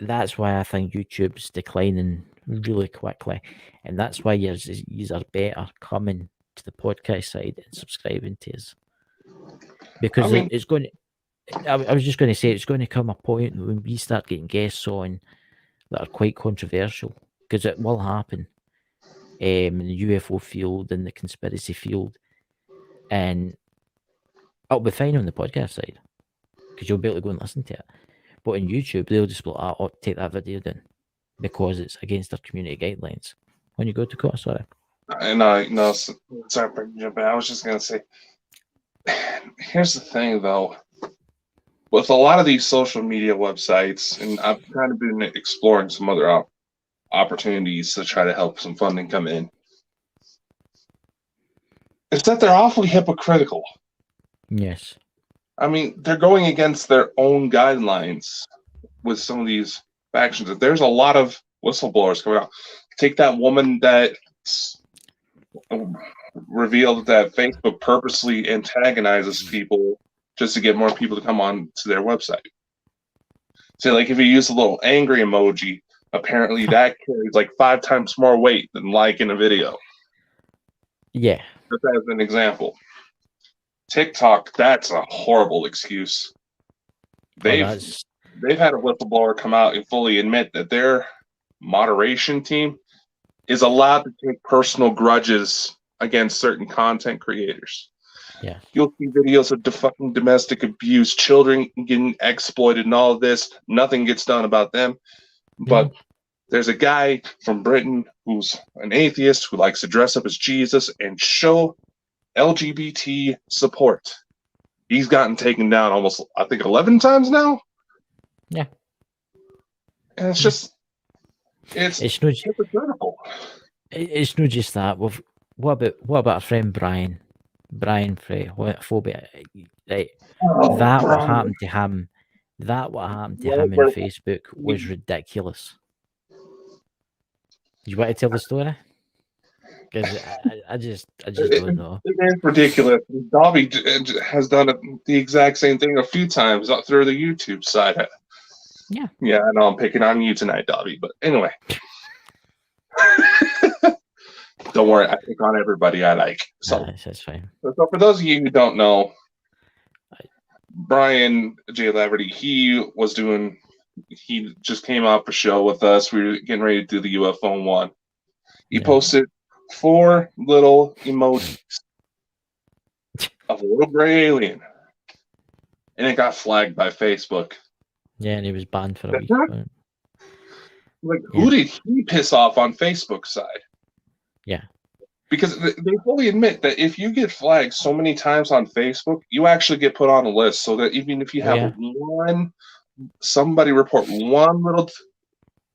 that's why I think YouTube's declining really quickly, and that's why you are better coming to the podcast side and subscribing to us, because it's going to. I was just going to say it's going to come a point when we start getting guests on that are quite controversial, because it will happen in the UFO field, in the conspiracy field, and it'll be fine on the podcast side because you'll be able to go and listen to it. But on YouTube, they'll just be like, "Oh, take that video down because it's against our community guidelines." When you go to court, sorry. And no, sorry for jumping. I was just gonna say, here's the thing, though. With a lot of these social media websites, and I've kind of been exploring some other opportunities to try to help some funding come in, is that they're awfully hypocritical. Yes. I mean, they're going against their own guidelines with some of these factions. There's a lot of whistleblowers coming out. Take that woman that revealed that Facebook purposely antagonizes people just to get more people to come on to their website. So, like, if you use a little angry emoji, apparently that carries like 5 times more weight than liking a video. Yeah. Just as an example. TikTok, that's a horrible excuse. They've had a whistleblower come out and fully admit that their moderation team is allowed to take personal grudges against certain content creators. Yeah. You'll see videos of fucking domestic abuse, children getting exploited and all of this. Nothing gets done about them. But there's a guy from Britain who's an atheist who likes to dress up as Jesus and show LGBT support. He's gotten taken down almost, I think, 11 times now. Yeah. And it's just, it's hypocritical. It's not just that. What about our friend Brian? Brian Frey, phobia. Right. That what happened to him. That what happened to him on Facebook was ridiculous. Do you want to tell the story? Because I just don't know. It is ridiculous. Dobby has done the exact same thing a few times through the YouTube side. Yeah. Yeah, I know I'm picking on you tonight, Dobby, but anyway. Don't worry, I pick on everybody I like. So that's fine. So for those of you who don't know, Brian J. Laverty, he just came off a show with us. We were getting ready to do the UFO one. He posted 4 little emojis of a little gray alien, and it got flagged by Facebook. Yeah, and he was banned for a week. Like, who did he piss off on Facebook's side? Yeah. Because they fully admit that if you get flagged so many times on Facebook, you actually get put on a list, so that even if you have somebody report one little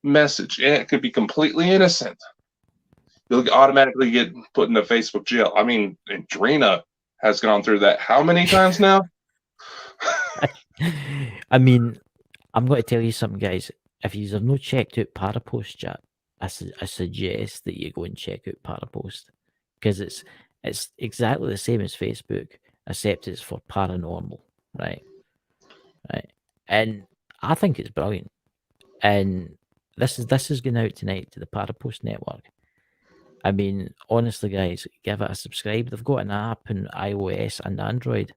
message, and it could be completely innocent, you'll automatically get put into Facebook jail. I mean, Drina has gone through that how many times now? I mean, I'm going to tell you something, guys. If you have not checked out Parapost chat, I suggest that you go and check out Parapost, because it's exactly the same as Facebook, except it's for paranormal, right? And I think it's brilliant. And this is going out tonight to the Parapost network. I mean, honestly, guys, give it a subscribe. They've got an app on iOS and Android.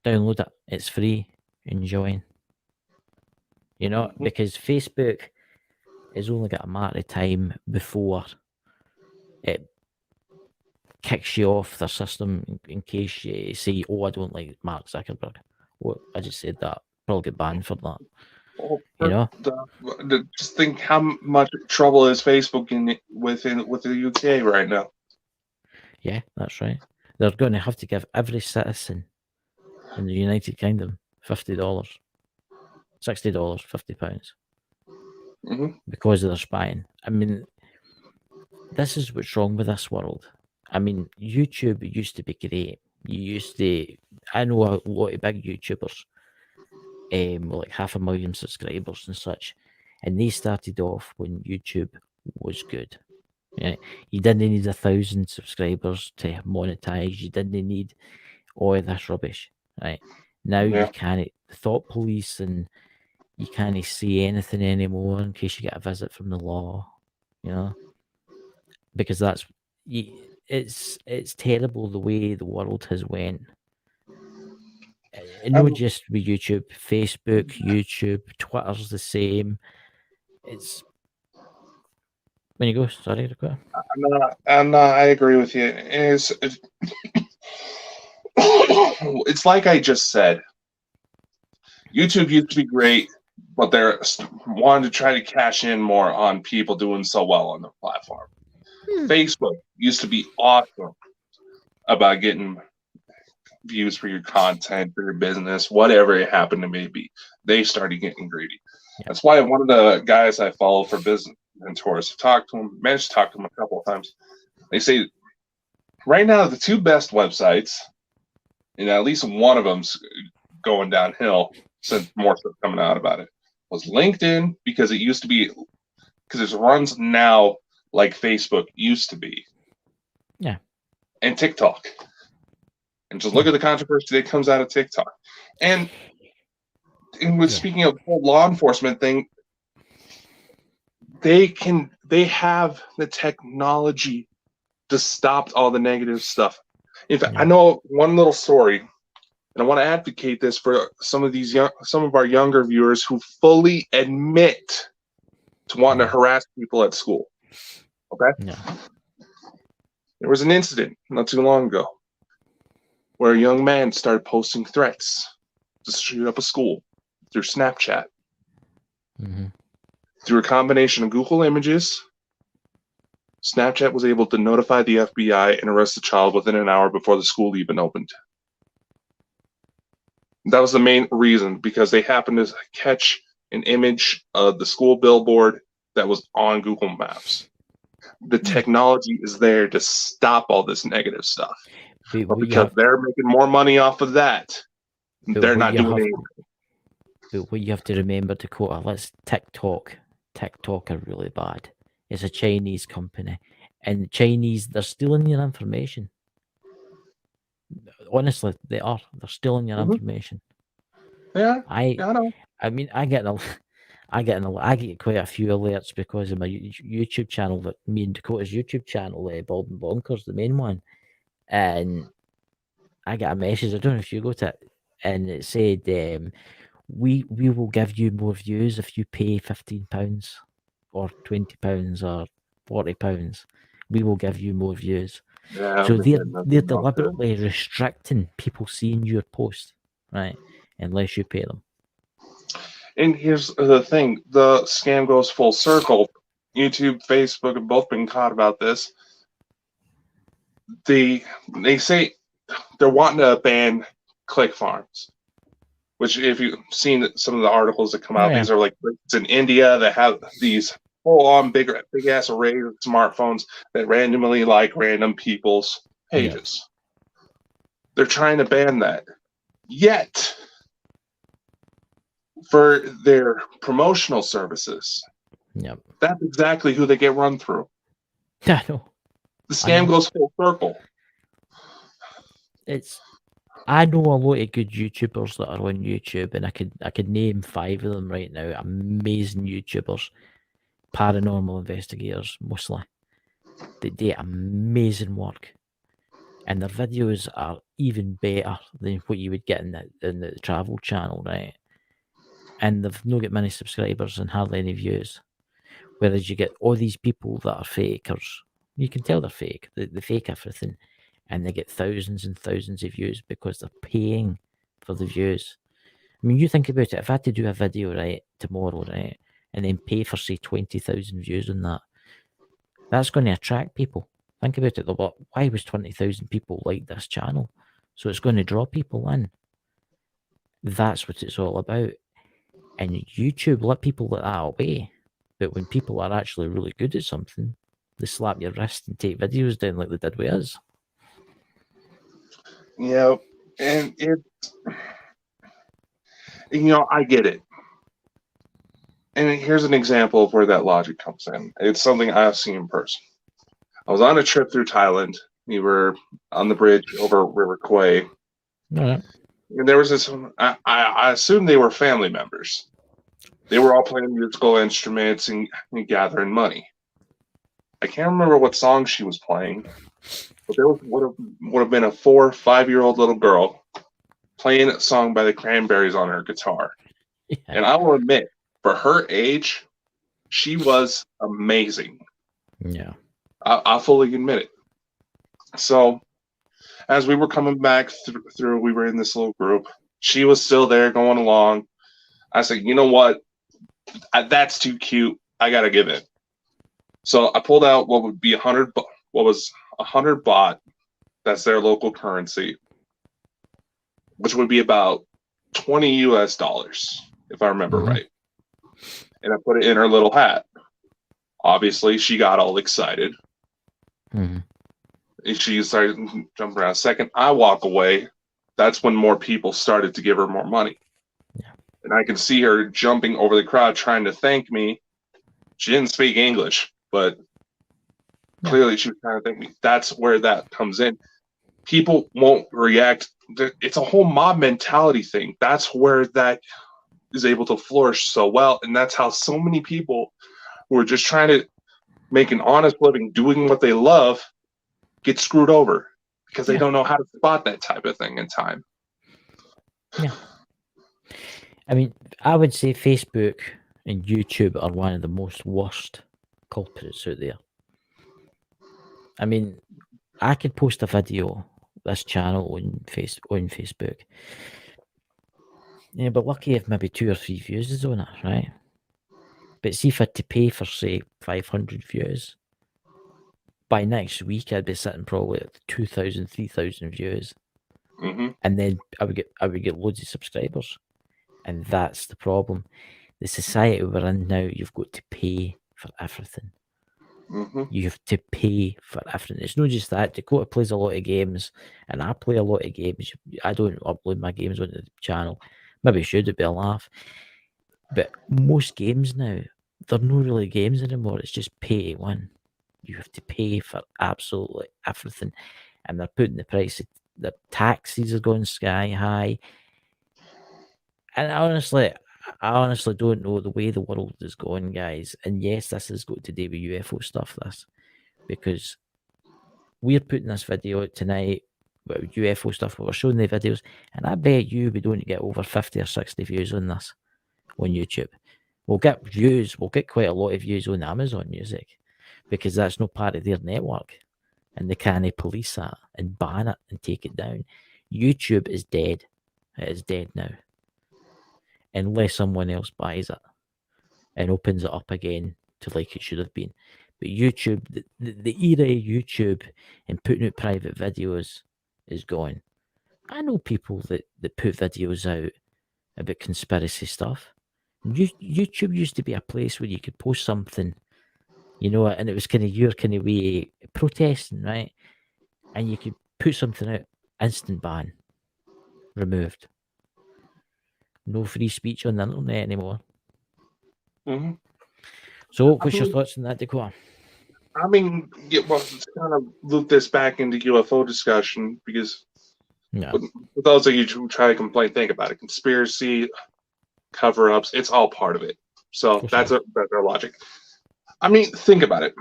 Download it. It's free. Enjoy. You know, because Facebook has only got a matter of time before it kicks you off their system in case you say, "Oh, I don't like Mark Zuckerberg." Well, I just said that. Probably get banned for that. Well, You know? just think how much trouble is Facebook with the UK right now. Yeah, that's right. They're going to have to give every citizen in the United Kingdom $50, $60, £50 because of their spying. I mean, this is what's wrong with this world. I mean, YouTube used to be great. I know a lot of big YouTubers, with like 500,000 subscribers and such, and they started off when YouTube was good. Yeah, you didn't need 1,000 subscribers to monetize. You didn't need all of this rubbish. Right now, Yeah. you can't thought police and you can't see anything anymore in case you get a visit from the law. You know, because it's terrible the way the world has went. And not just with YouTube, Facebook, YouTube, Twitter's the same. It's when you go. Sorry, Dakota. I agree with you. It's like I just said. YouTube used to be great, but they're wanting to try to cash in more on people doing so well on the platform. Facebook used to be awesome about getting views for your content, for your business, whatever it happened to maybe. They started getting greedy. Yeah. That's why one of the guys I follow for business mentors, managed to talk to him a couple of times. They say right now the two best websites, and at least one of them's going downhill since more stuff coming out about it, was LinkedIn, because it runs now like Facebook used to be. Yeah. And TikTok. And just look at the controversy that comes out of TikTok. And speaking of the whole law enforcement thing, they have the technology to stop all the negative stuff. In fact, I know one little story, and I want to advocate this for some of our younger viewers who fully admit to wanting to harass people at school. Okay? Yeah. There was an incident not too long ago where a young man started posting threats to shoot up a school through Snapchat. Through a combination of Google Images, Snapchat was able to notify the FBI and arrest the child within an hour before the school even opened. That was the main reason, because they happened to catch an image of the school billboard that was on Google Maps. The technology is there to stop all this negative stuff. But because they're making more money off of that, they're not doing anything. But what you have to remember, Dakota, TikTok are really bad. It's a Chinese company, and Chinese, they're stealing your information. Honestly, they are. They're stealing your information. Yeah, I mean, I get quite a few alerts because of my YouTube channel, that me and Dakota's YouTube channel, Bonkers, the main one, and I got a message. I don't know if you got it, and it said, "We will give you more views if you pay £15 or £20 or £40. We will give you more views." Yeah, so they're deliberately restricting people seeing your post, right? Unless you pay them. And here's the thing: the scam goes full circle. YouTube, Facebook have both been caught about this. They say they're wanting to ban click farms, which, if you've seen some of the articles that come out, these are like it's in India that have these full-on big ass array of smartphones that randomly like random people's pages. They're trying to ban that. Yet, for their promotional services, that's exactly who they get run through. I know. The scam goes full circle. I know a lot of good YouTubers that are on YouTube, and I could name 5 of them right now. Amazing YouTubers, paranormal investigators mostly. They do amazing work, and their videos are even better than what you would get in the travel channel, right? And they've not got many subscribers and hardly any views. Whereas you get all these people that are fakers. You can tell they're fake. They fake everything, and they get thousands and thousands of views because they're paying for the views. I mean, you think about it. If I had to do a video right tomorrow, right, and then pay for say 20,000 views on that, that's going to attract people. Think about it. Why was 20,000 people like this channel? So it's going to draw people in. That's what it's all about. And YouTube let people let that away. But when people are actually really good at something, they slap your wrist and take videos down like they did with us. Yeah, and I get it. And here's an example of where that logic comes in. It's something I've seen in person. I was on a trip through Thailand. We were on the bridge over River Kwai. All right. And there was this, I assumed they were family members. They were all playing musical instruments and gathering money. I can't remember what song she was playing, but there would have been a 4 or 5-year-old little girl playing a song by the Cranberries on her guitar. Yeah. And I will admit, for her age, she was amazing. Yeah. I'll fully admit it. So, as we were coming back through, we were in this little group. She was still there going along. I said, you know what? That's too cute. I gotta give it. So I pulled out what would be 100. What was 100 baht? That's their local currency, which would be about $20 US, if I remember right. And I put it in her little hat. Obviously, she got all excited. Mm-hmm. She started jumping around. Second, I walk away. That's when more people started to give her more money. Yeah. And I could see her jumping over the crowd trying to thank me. She didn't speak English, but clearly she was trying to thank me. That's where that comes in. People won't react. It's a whole mob mentality thing. That's where that is able to flourish so well. And that's how so many people who are just trying to make an honest living doing what they love get screwed over because they don't know how to spot that type of thing in time. Yeah. I mean, I would say Facebook and YouTube are one of the most worst culprits out there. I mean, I could post a video, this channel on Facebook. Yeah, but lucky if maybe 2 or 3 views is on it, right? But see if I had to pay for, say, 500 views, by next week I'd be sitting probably at 2,000, 3,000 views. Mm-hmm. And then I would get loads of subscribers. And that's the problem. The society we're in now, you've got to pay for everything. Mm-hmm. You have to pay for everything. It's not just that. Dakota plays a lot of games, and I play a lot of games. I don't upload my games onto the channel. Maybe I should, it'd be a laugh. But most games now, they're not really games anymore. It's just pay to win. You have to pay for absolutely everything. And they're putting the price, the taxes are going sky high. And I honestly don't know the way the world is going, guys. And yes, this has got to do with UFO stuff, because we're putting this video out tonight about UFO stuff, but we're showing the videos, and I bet you we don't get over 50 or 60 views on this on YouTube. We'll get views, we'll get quite a lot of views on Amazon Music, because that's not part of their network, and they can't police that and ban it and take it down. YouTube is dead. It is dead now. Unless someone else buys it and opens it up again to like it should have been. But YouTube, the era of YouTube and putting out private videos is gone. I know people that put videos out about conspiracy stuff. YouTube used to be a place where you could post something, and it was kind of your kind of way of protesting, right? And you could put something out, instant ban, removed. No free speech on the internet anymore. Mm-hmm. So, what's your thoughts on that, Dakota? I mean, let's kind of loop this back into UFO discussion because with those of you who try to complain, think about it. Conspiracy, cover-ups, it's all part of it. So that's our logic. I mean, think about it.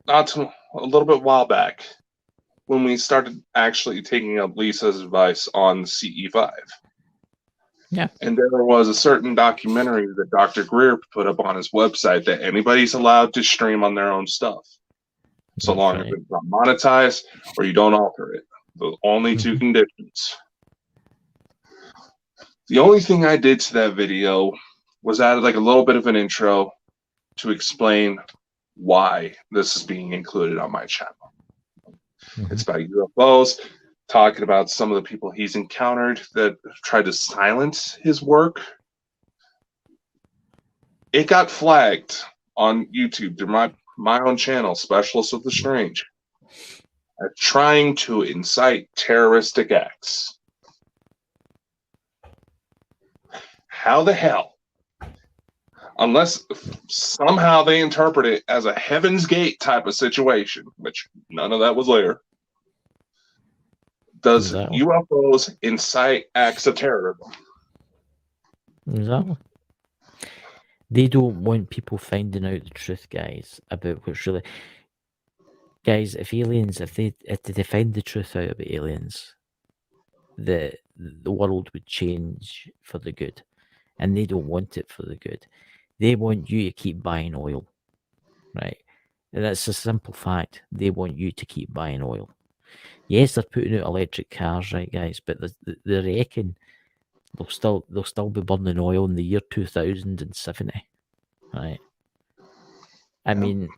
a little bit while back when we started actually taking up Lisa's advice on CE5. Yeah. And there was a certain documentary that Dr. Greer put up on his website that anybody's allowed to stream on their own stuff, so That's long as right. it's not monetized or you don't alter it. The only two conditions. The only thing I did to that video was added like a little bit of an intro to explain why this is being included on my channel. It's about UFOs, talking about some of the people he's encountered that tried to silence his work. It got flagged on YouTube through my own channel, Specialist of the Strange, trying to incite terroristic acts. How the hell, unless somehow they interpret it as a Heaven's Gate type of situation, which none of that was there, does Exactly. UFOs incite acts of terrorism? Exactly. They don't want people finding out the truth, guys, about what's really. Guys, if they find the truth out about aliens, the world would change for the good, and they don't want it for the good. They want you to keep buying oil, right? And that's a simple fact. They want you to keep buying oil. Yes, they're putting out electric cars, right, guys? But they reckon they'll still be burning oil in the year 2070, right? I mean,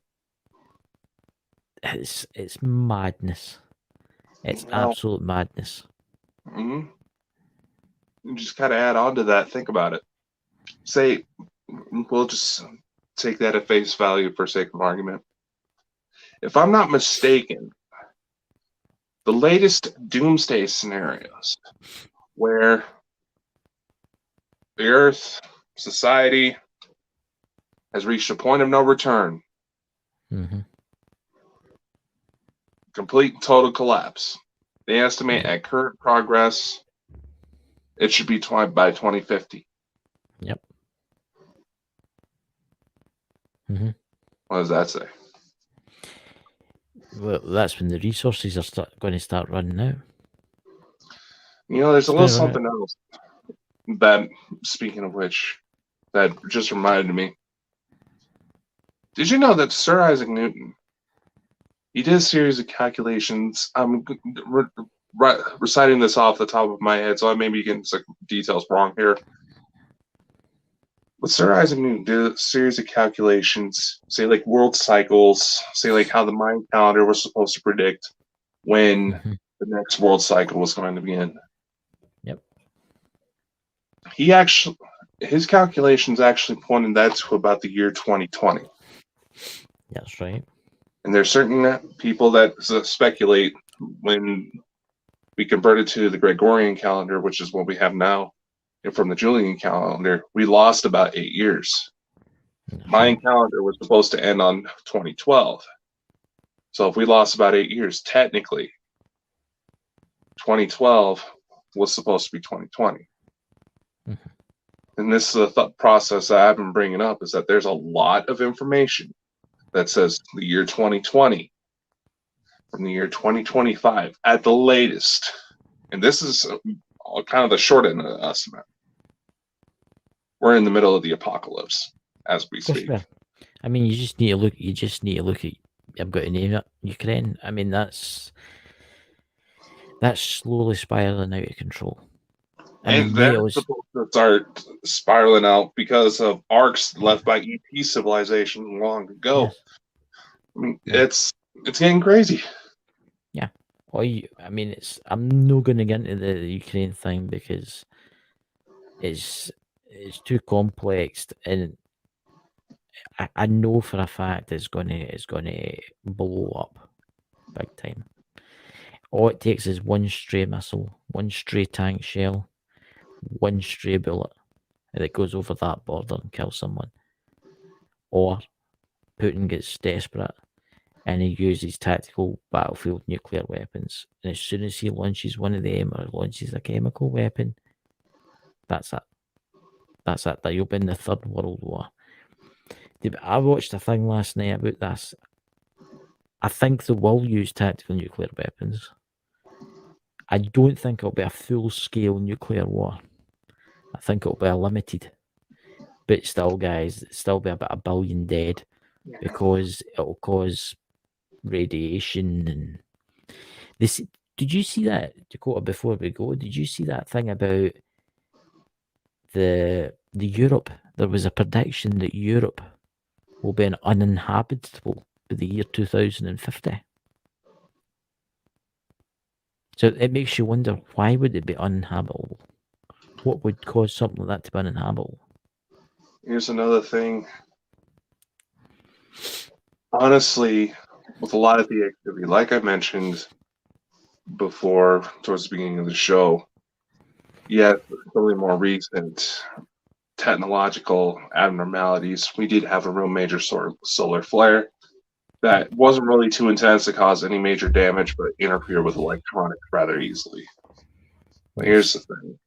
it's madness. It's Well, absolute madness. you just gotta add on to that. Think about it. Say, we'll just take that at face value for sake of argument. If I'm not mistaken, the latest doomsday scenarios where the Earth, society, has reached a point of no return, complete and total collapse. They estimate at current progress, it should be by 2050. Yep. What does that say? Well, that's when the resources are going to start running out. You know, there's a It's little gonna run something else that, speaking of which, that just reminded me. Did you know that Sir Isaac Newton, he did a series of calculations? I'm reciting this off the top of my head, so I may be getting some details wrong here. But Sir Isaac Newton did a series of calculations, say like world cycles, say like how the Mayan calendar was supposed to predict when the next world cycle was going to begin. Yep. His calculations actually pointed that to about the year 2020. That's right. And there's certain people that speculate when we converted to the Gregorian calendar, which is what we have now, and from the Julian calendar, we lost about 8 years. Mayan calendar was supposed to end on 2012. So if we lost about 8 years, technically, 2012 was supposed to be 2020. And this is the thought process that I've been bringing up, is that there's a lot of information that says the year 2020 from the year 2025 at the latest. And this is kind of the short end of the estimate. We're in the middle of the apocalypse as we speak. I mean, you just need to look at, I've got to name it, Ukraine. I mean, that's slowly spiraling out of control. And that's supposed to start spiraling out because of arcs left by ET civilization long ago. Yes. I mean, it's getting crazy. Yeah. I'm not going to get into the Ukraine thing because it's too complex, and I know for a fact it's going to blow up big time. All it takes is one stray missile, one stray tank shell, one stray bullet that goes over that border and kills someone. Or Putin gets desperate and he uses tactical battlefield nuclear weapons. And as soon as he launches one of them or launches a chemical weapon, that's it. That's it. That you'll be in the Third World War. I watched a thing last night about this. I think they will use tactical nuclear weapons. I don't think it'll be a full-scale nuclear war. I think it'll be a limited. But still, guys, it'll still be about 1 billion dead because it'll cause radiation and this. Did you see that, Dakota? Before we go, did you see that thing about the Europe? There was a prediction that Europe will be uninhabitable by the year 2050. So it makes you wonder, why would it be uninhabitable? What would cause something like that to be uninhabitable? Here's another thing. Honestly, with a lot of the activity, like I mentioned before, towards the beginning of the show, some of the more recent technological abnormalities, we did have a real major sort of solar flare that wasn't really too intense to cause any major damage, but interfere with electronics rather easily. But here's the thing.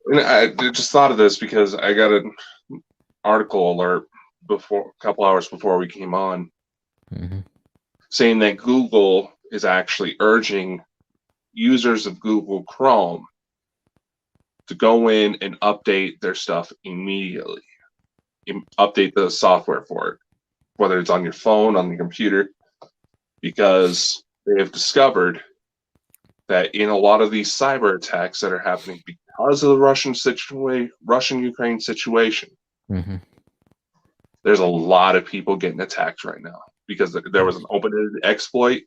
And I just thought of this because I got an article alert a couple hours before we came on, saying that Google is actually urging users of Google Chrome to go in and update their stuff immediately. Update the software for it, whether it's on your phone, on the computer, because they have discovered that in a lot of these cyber attacks that are happening because of the Russian-Ukraine situation, there's a lot of people getting attacked right now because there was an open-ended exploit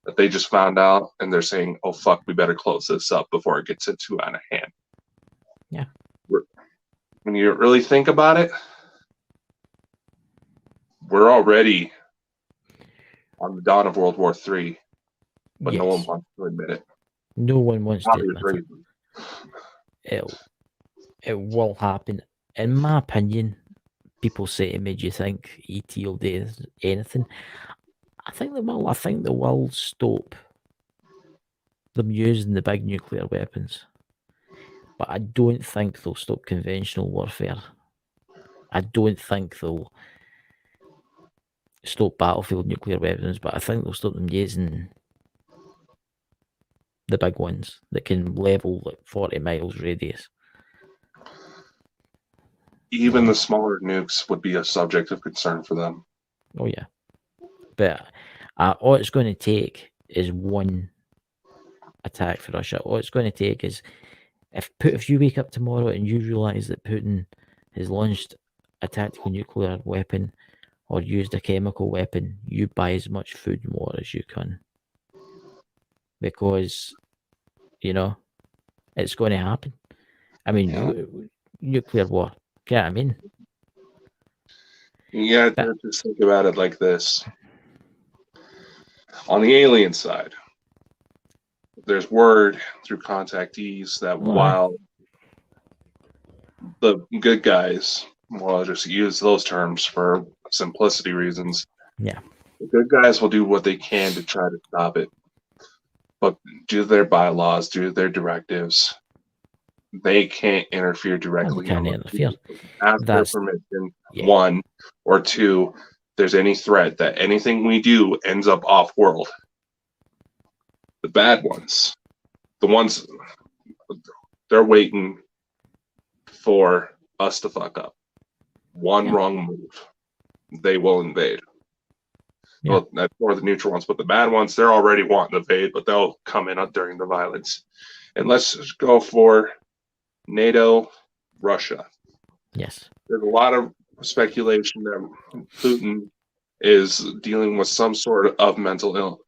that they just found out, and they're saying, "Oh fuck, we better close this up before it gets too out of hand." Yeah. When you really think about it, we're already on the dawn of World War III, but no one wants to admit it. No one wants to admit it. It will happen. In my opinion, people say to me, "Do you think ET will do anything?" I think they will. I think they will stop them using the big nuclear weapons. But I don't think they'll stop conventional warfare. I don't think they'll stop battlefield nuclear weapons, but I think they'll stop them using the big ones that can level like 40 miles radius. Even the smaller nukes would be a subject of concern for them. Oh yeah. But all it's going to take is one attack for Russia. All it's going to take is if you wake up tomorrow and you realise that Putin has launched a tactical nuclear weapon or used a chemical weapon, you buy as much food and water as you can. Because, it's going to happen. I mean, nuclear war. You know what I mean? You gotta just think about it like this. On the alien side, there's word through contactees that while the good guys, well, I'll just use those terms for simplicity reasons. Yeah. The good guys will do what they can to try to stop it. But due to their bylaws, due to their directives, they can't interfere directly. Can't interfere. Ask their permission, one, or two, there's any threat that anything we do ends up off-world. The bad ones, the ones, they're waiting for us to fuck up. One wrong move, they will invade. Yeah. Well, that's more the neutral ones, but the bad ones, they're already wanting to invade, but they'll come in during the violence. And let's just go for NATO, Russia. Yes. There's a lot of speculation that Putin is dealing with some sort of mental illness.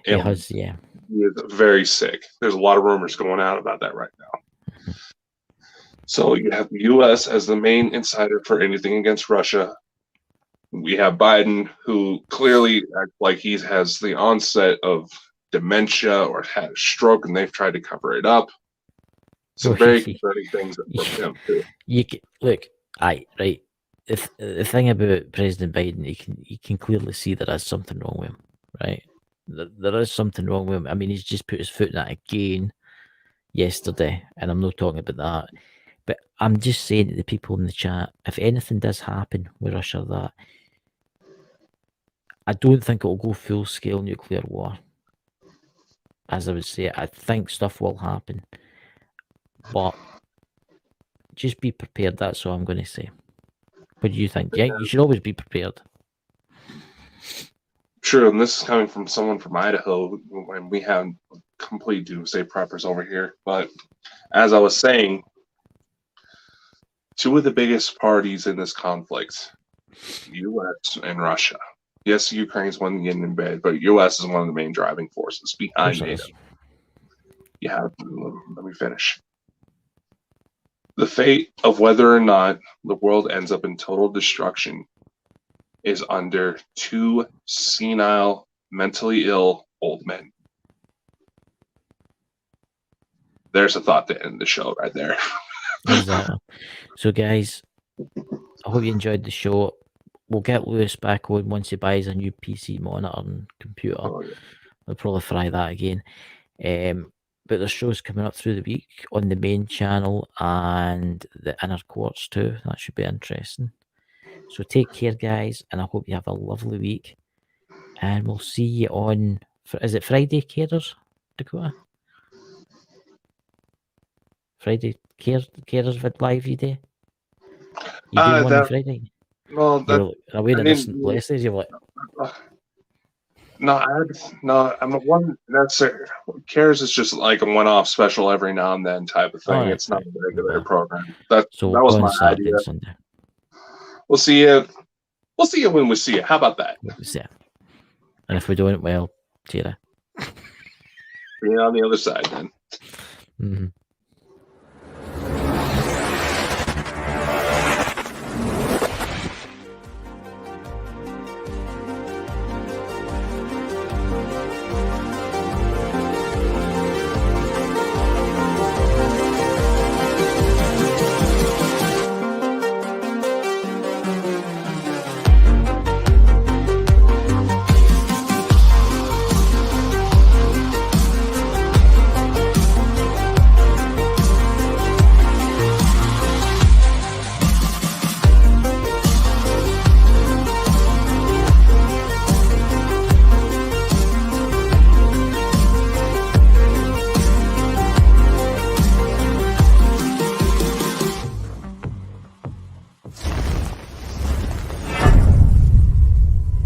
He has, yeah. He is very sick. There's a lot of rumors going out about that right now. So you have the U.S. as the main insider for anything against Russia. We have Biden, who clearly acts like he has the onset of dementia or had a stroke, and they've tried to cover it up. Some very concerning things from him too. Look, right. The thing about President Biden, you can clearly see there is something wrong with him, right? There is something wrong with him. I mean, he's just put his foot in that again yesterday, and I'm not talking about that. But I'm just saying to the people in the chat, if anything does happen with Russia, that I don't think it'll go full scale nuclear war. As I would say, I think stuff will happen, but just be prepared. That's all I'm going to say. What do you think? Yeah, you should always be prepared. True, and this is coming from someone from Idaho when we have complete doomsday preppers over here. But as I was saying, two of the biggest parties in this conflict, U.S. and Russia. Yes, Ukraine's one getting in bed, but U.S. is one of the main driving forces behind Of course it NATO. is. You have, let me finish. The fate of whether or not the world ends up in total destruction is under two senile, mentally ill old men. There's a thought to end the show right there. Exactly. So, guys, I hope you enjoyed the show. We'll get Lewis back on once he buys a new PC monitor and computer. Oh, yeah. We'll probably fry that again. But there's shows coming up through the week on the main channel and the inner courts too. That should be interesting. So take care, guys, and I hope you have a lovely week. And we'll see you on, is it Friday, Carers, Dakota? Friday, Carers vid live you do? You do one on Friday? Well, that, You're aware of this blessings, you're like, no, I'm a one. That's it. Cares is just like a one-off special every now and then type of thing. Alright, It's not a regular okay. program. That So that was on my Saturday idea. and Sunday. We'll see you. We'll see you when we see you. How about that? Yeah. And if we don't, well, see you. See you on the other side then. Mm-hmm.